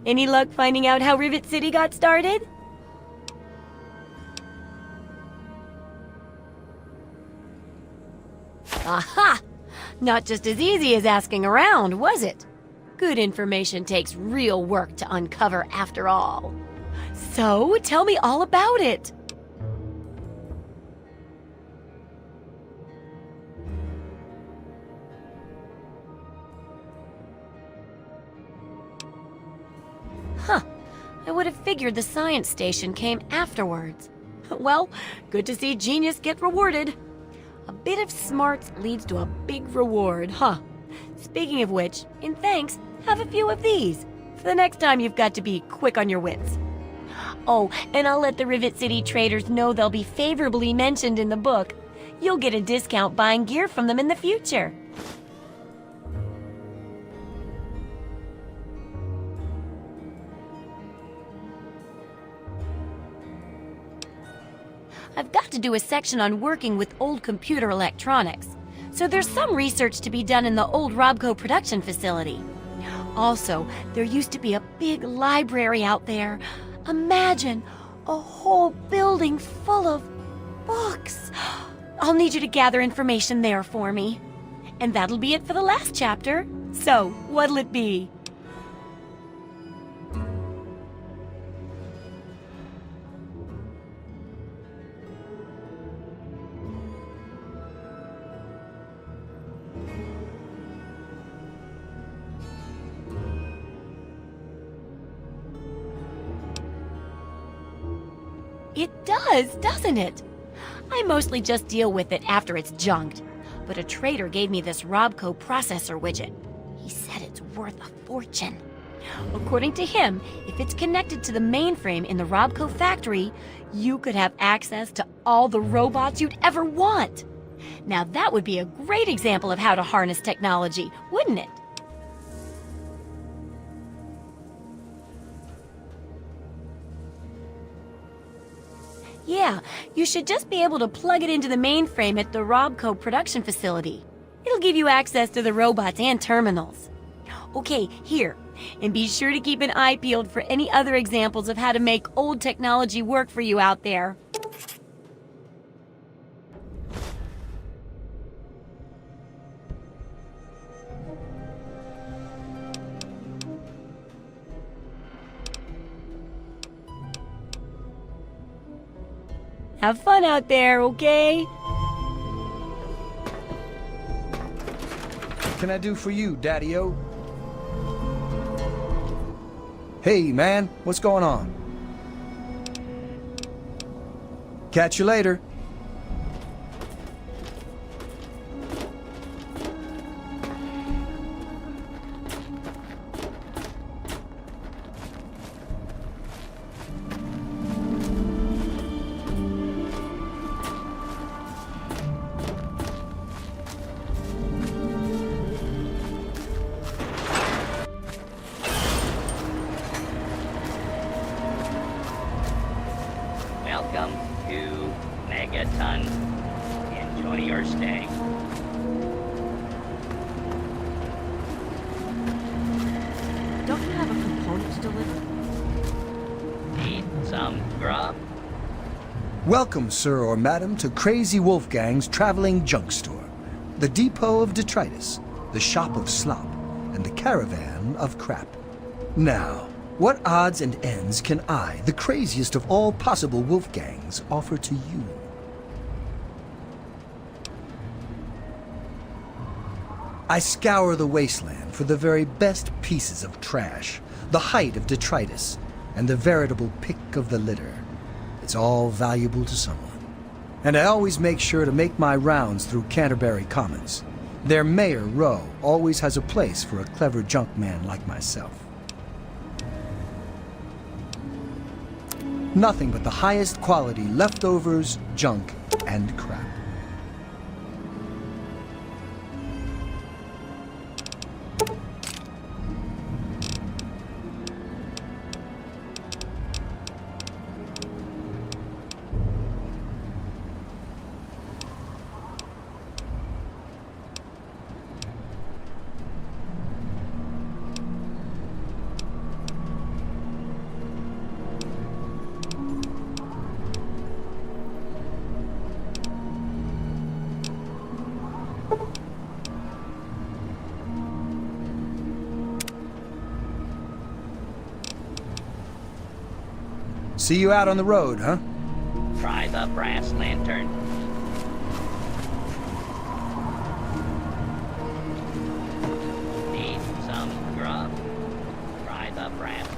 Any luck finding out how Rivet City got started? Aha! Not just as easy as asking around, was it? Good information takes real work to uncover after all. So, tell me all about it. Huh. I would have figured the science station came afterwards. Well, good to see genius get rewarded. A bit of smarts leads to a big reward, huh? Speaking of which, in thanks, have a few of these. For the next time you've got to be quick on your wits. Oh, and I'll let the Rivet City traders know they'll be favorably mentioned in the book. You'll get a discount buying gear from them in the future. I've got to do a section on working with old computer electronics. So there's some research to be done in the old Robco production facility. Also, there used to be a big library out there. Imagine a whole building full of books. I'll need you to gather information there for me. And that'll be it for the last chapter. So, what'll it be? It does, doesn't it? I mostly just deal with it after it's junked. But a trader gave me this Robco processor widget. He said it's worth a fortune. According to him, if it's connected to the mainframe in the Robco factory, you could have access to all the robots you'd ever want. Now that would be a great example of how to harness technology, wouldn't it? Yeah, you should just be able to plug it into the mainframe at the Robco production facility. It'll give you access to the robots and terminals. Okay, here. And be sure to keep an eye peeled for any other examples of how to make old technology work for you out there. Have fun out there, okay? What can I do for you, Daddy-O? Hey, man, what's going on? Catch you later. Welcome to Megaton. Enjoy your stay. Don't you have a component to deliver? Need some grub? Welcome, sir or madam, to Crazy Wolfgang's traveling junk store, the depot of detritus, the shop of slop, and the caravan of crap. Now, what odds and ends can I, the craziest of all possible Wolfgangs, offer to you? I scour the wasteland for the very best pieces of trash, the height of detritus, and the veritable pick of the litter. It's all valuable to someone. And I always make sure to make my rounds through Canterbury Commons. Their Mayor, Rowe, always has a place for a clever junk man like myself. Nothing but the highest quality leftovers, junk, and crap. See you out on the road, huh? Try the brass lantern. Need some grub? Try the brass.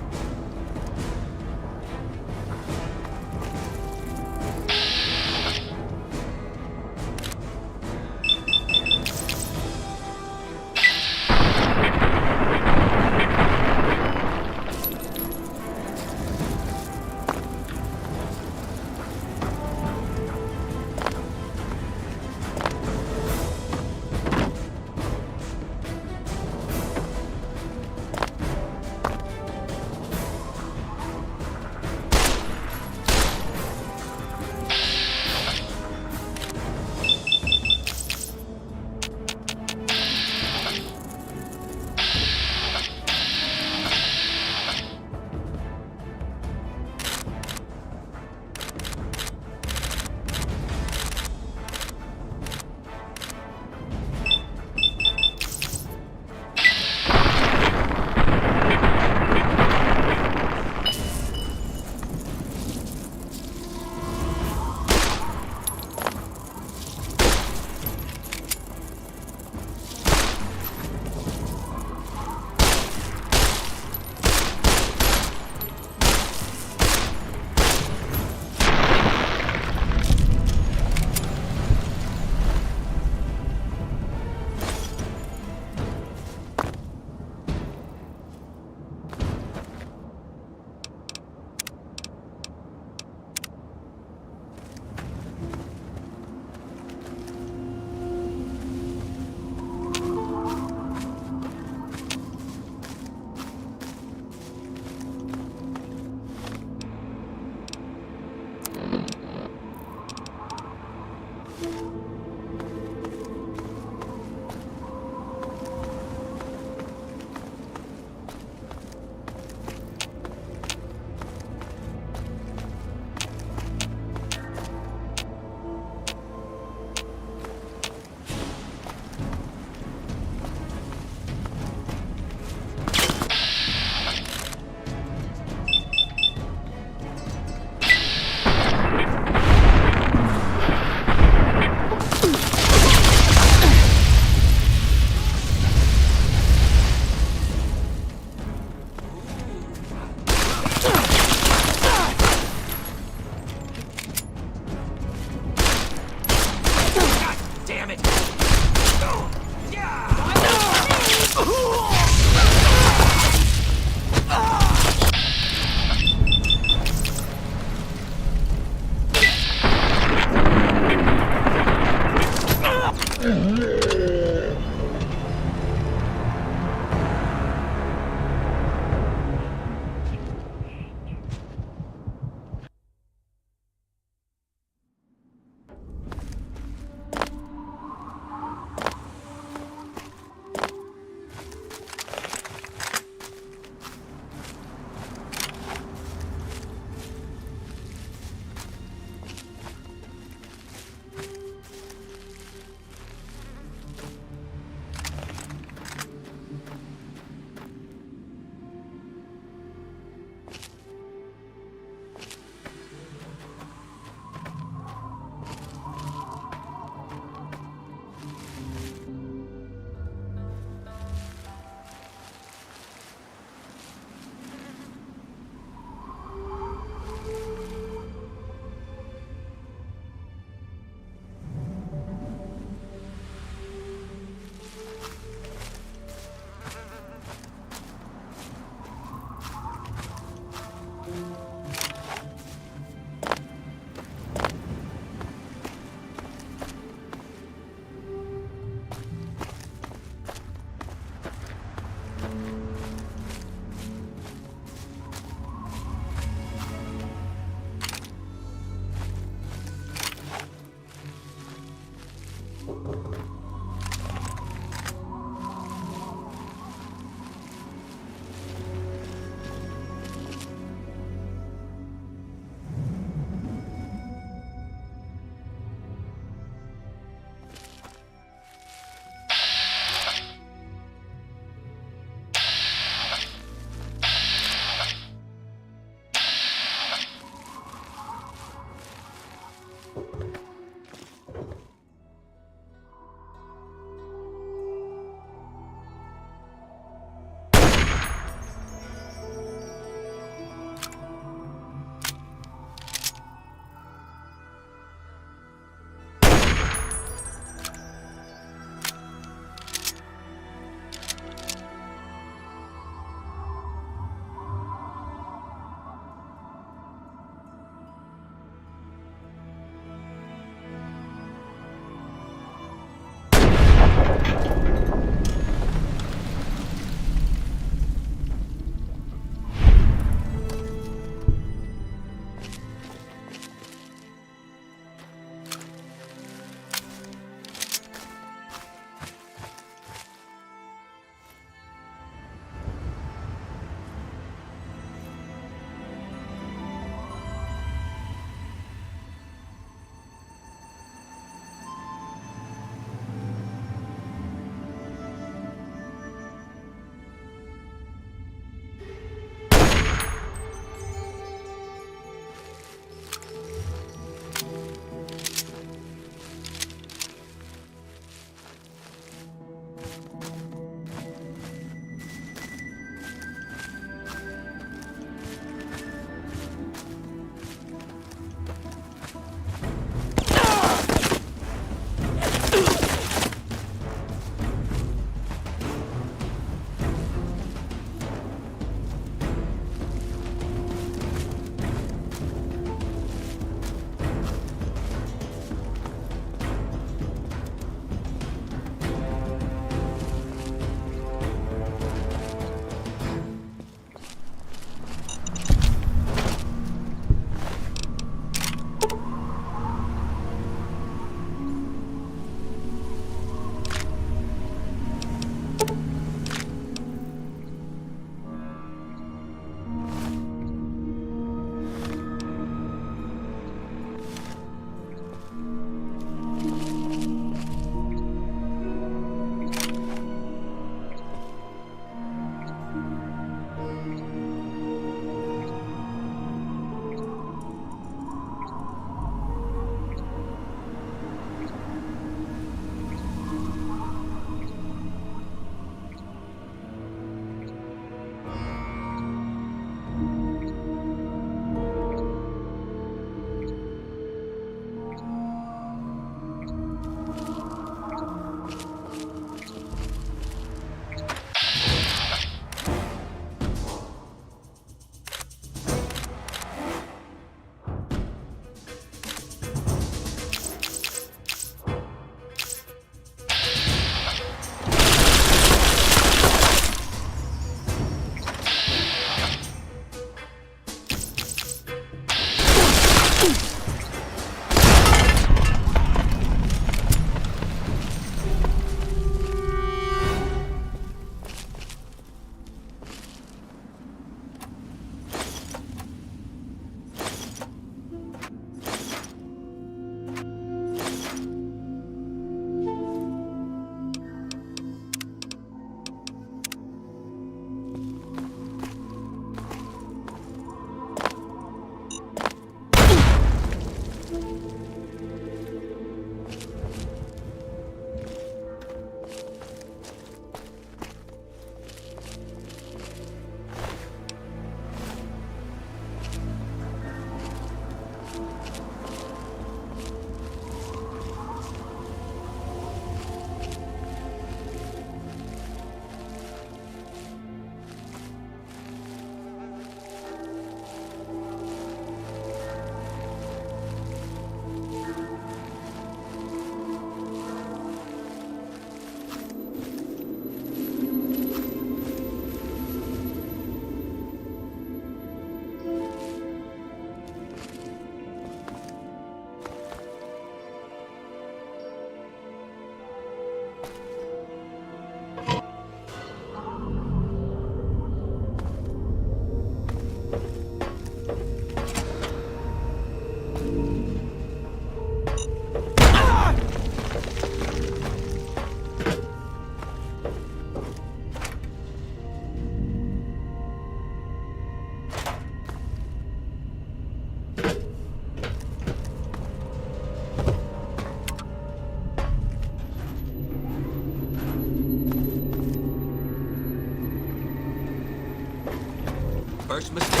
First mistake.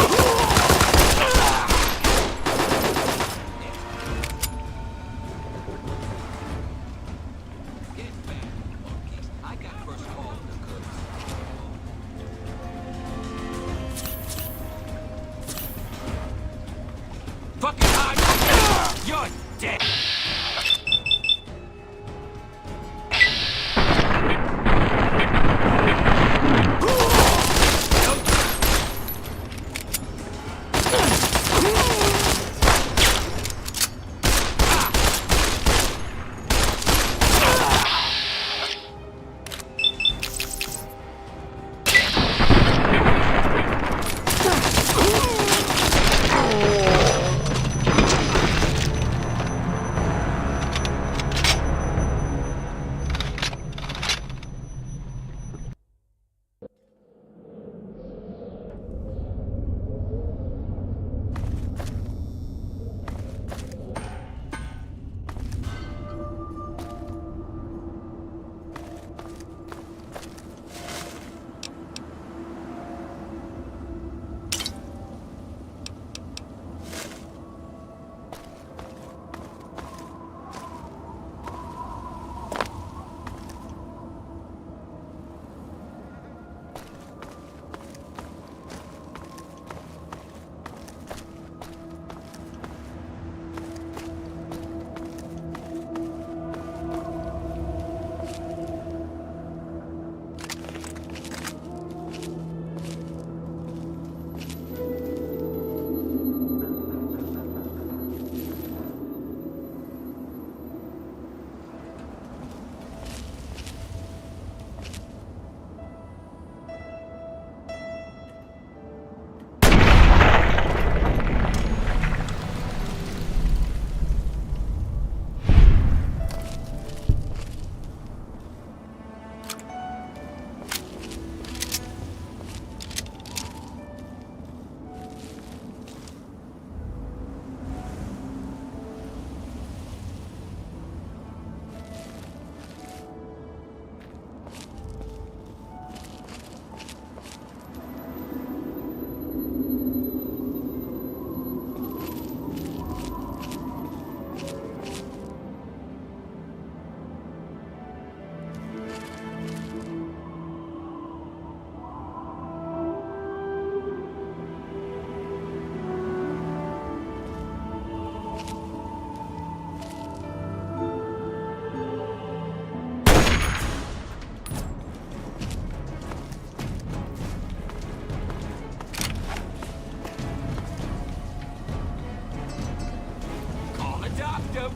I got first call of the goods. Fucking hide! You're dead!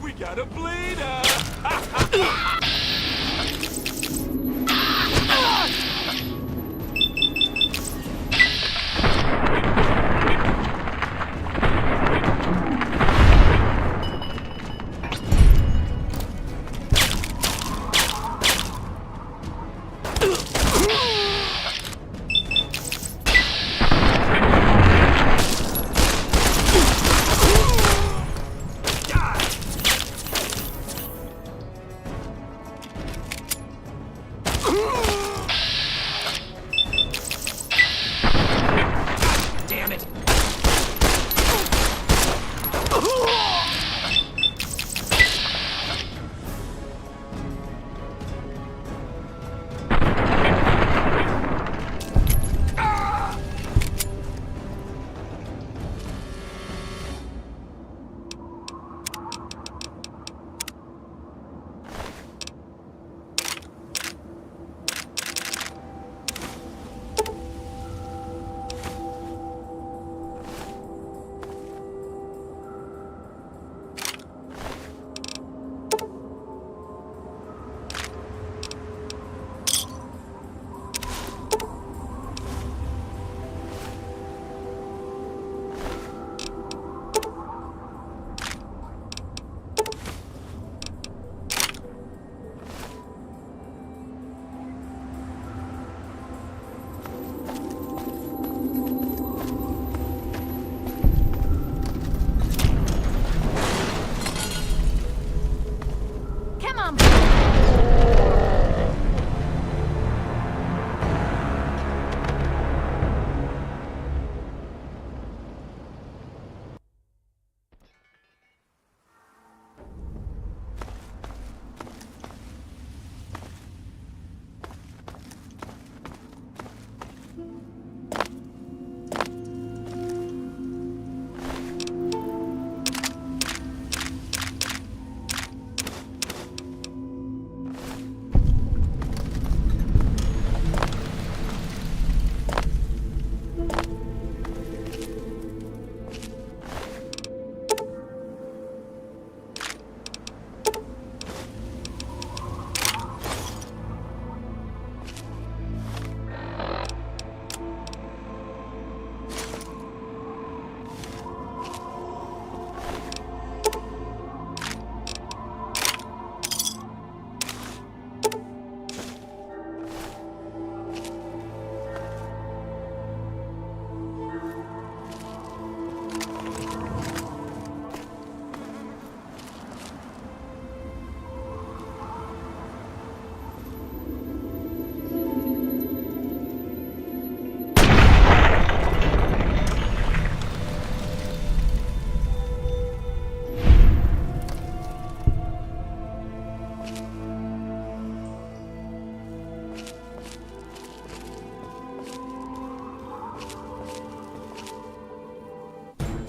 We got a bleeder!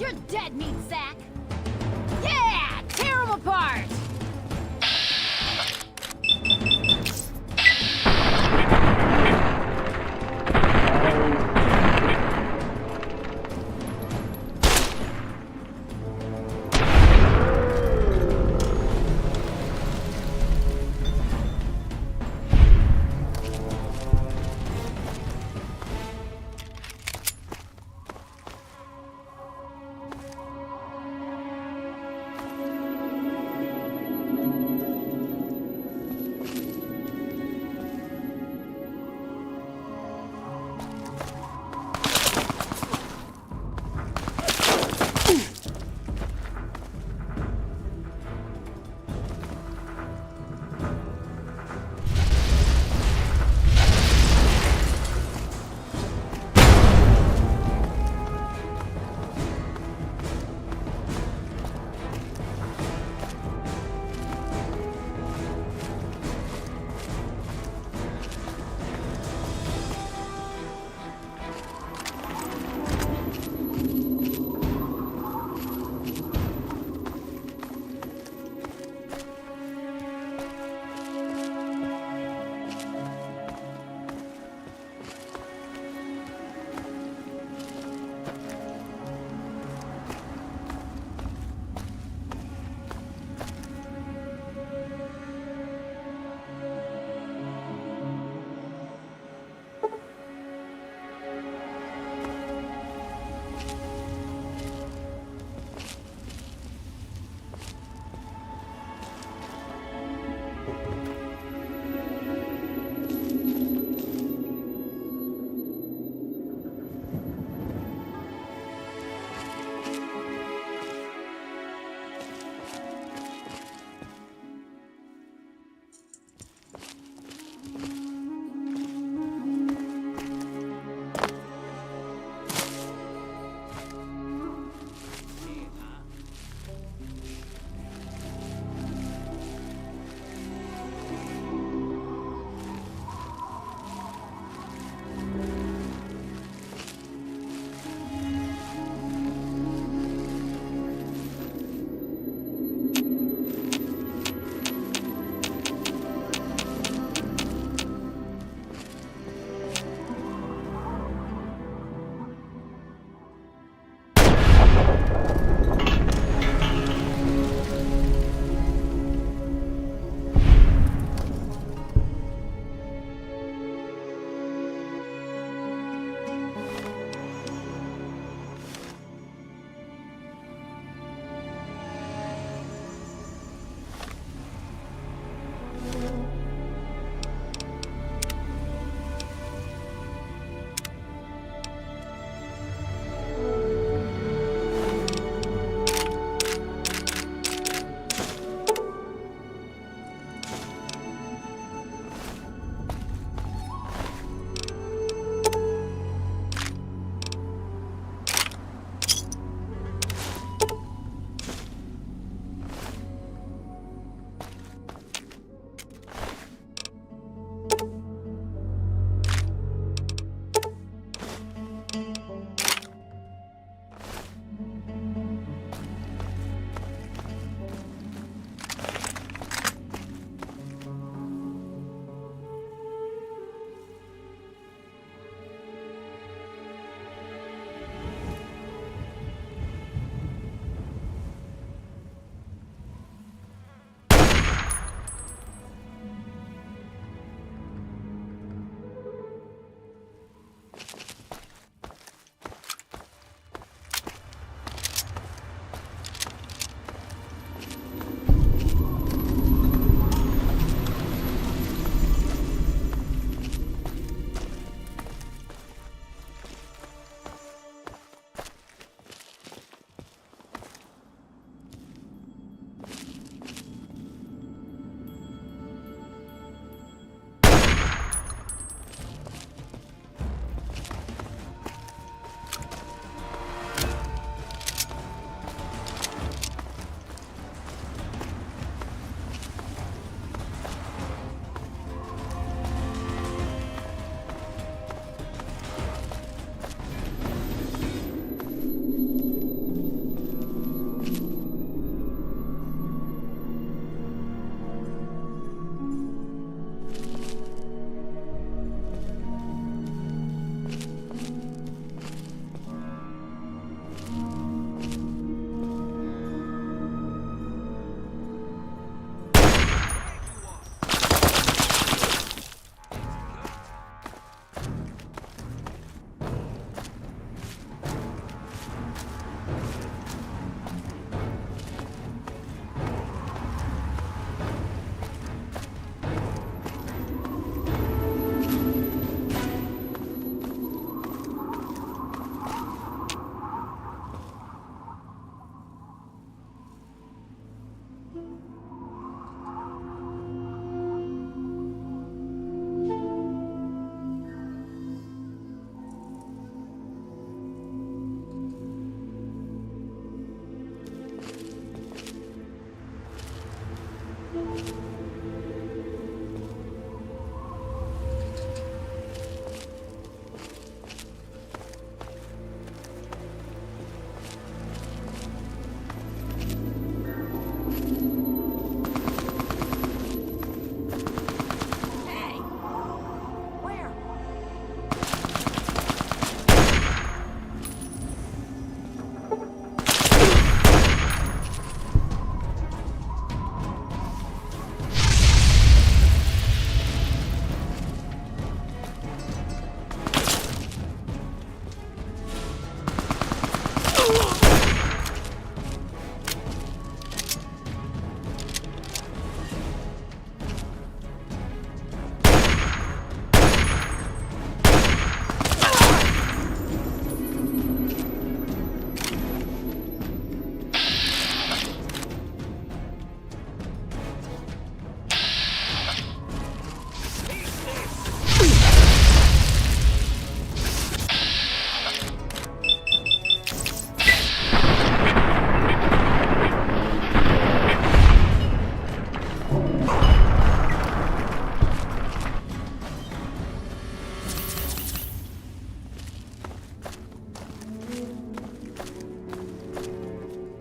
You're dead, meat sack! Yeah! Tear him apart!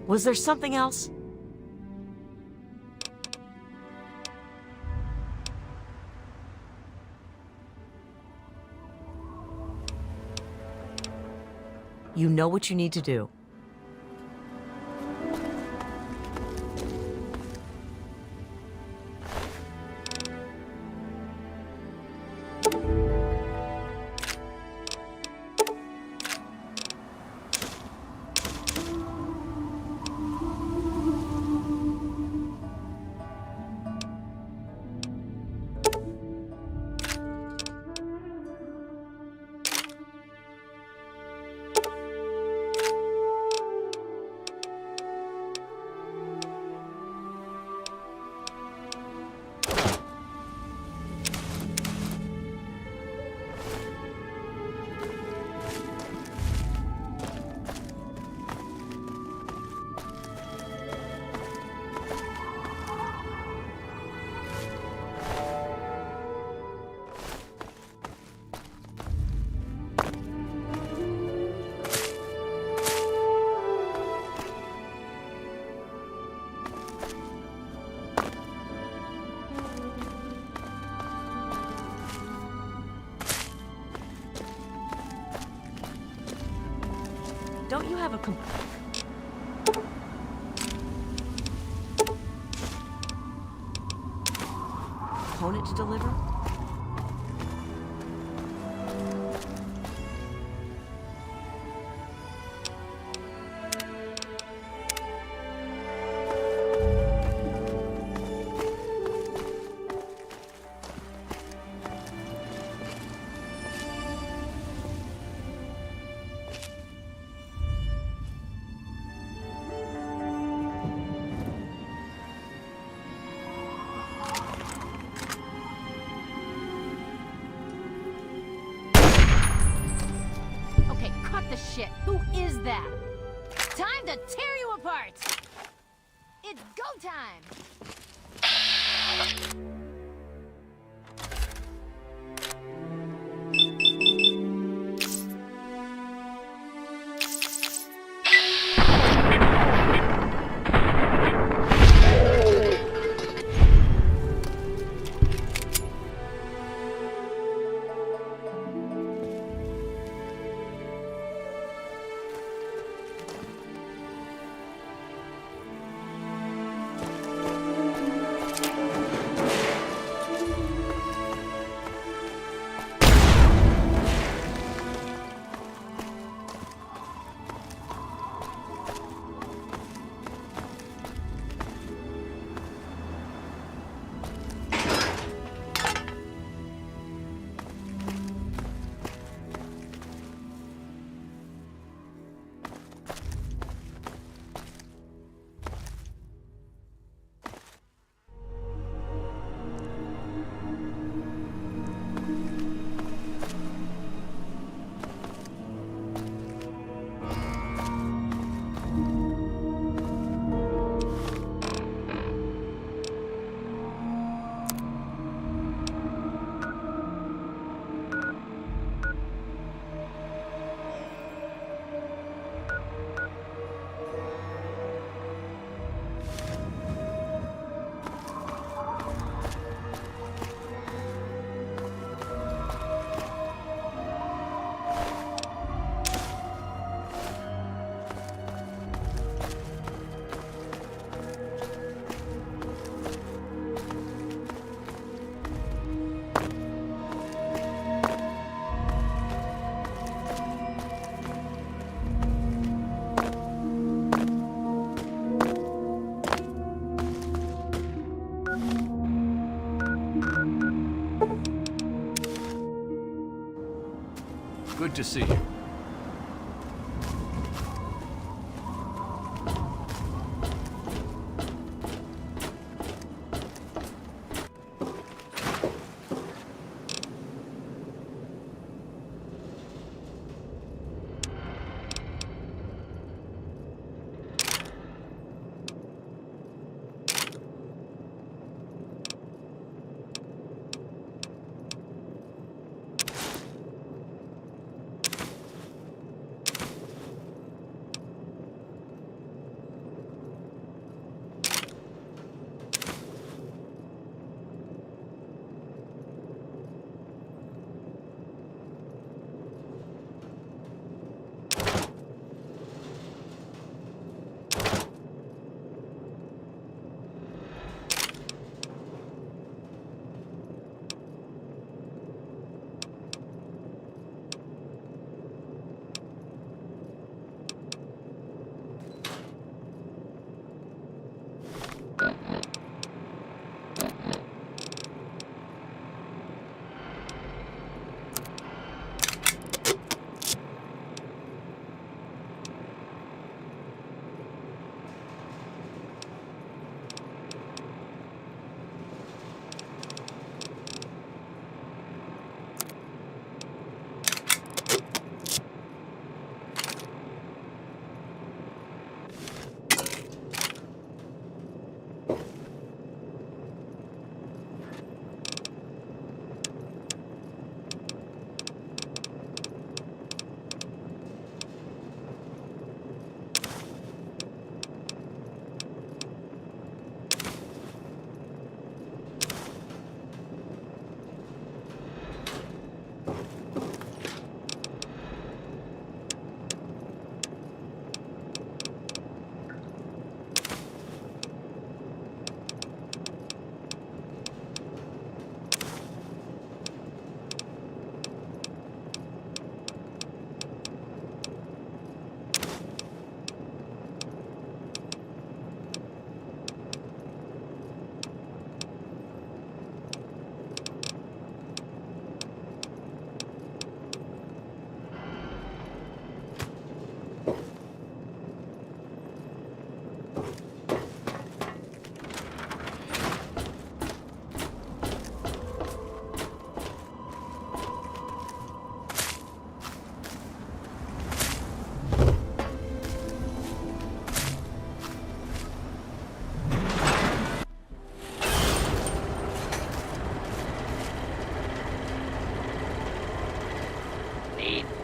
Was there something else? You know what you need to do. Don't you have a component to deliver? Okay, cut the shit. Who is that? Time to tear you apart! It's go time! Good to see you.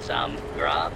some grub?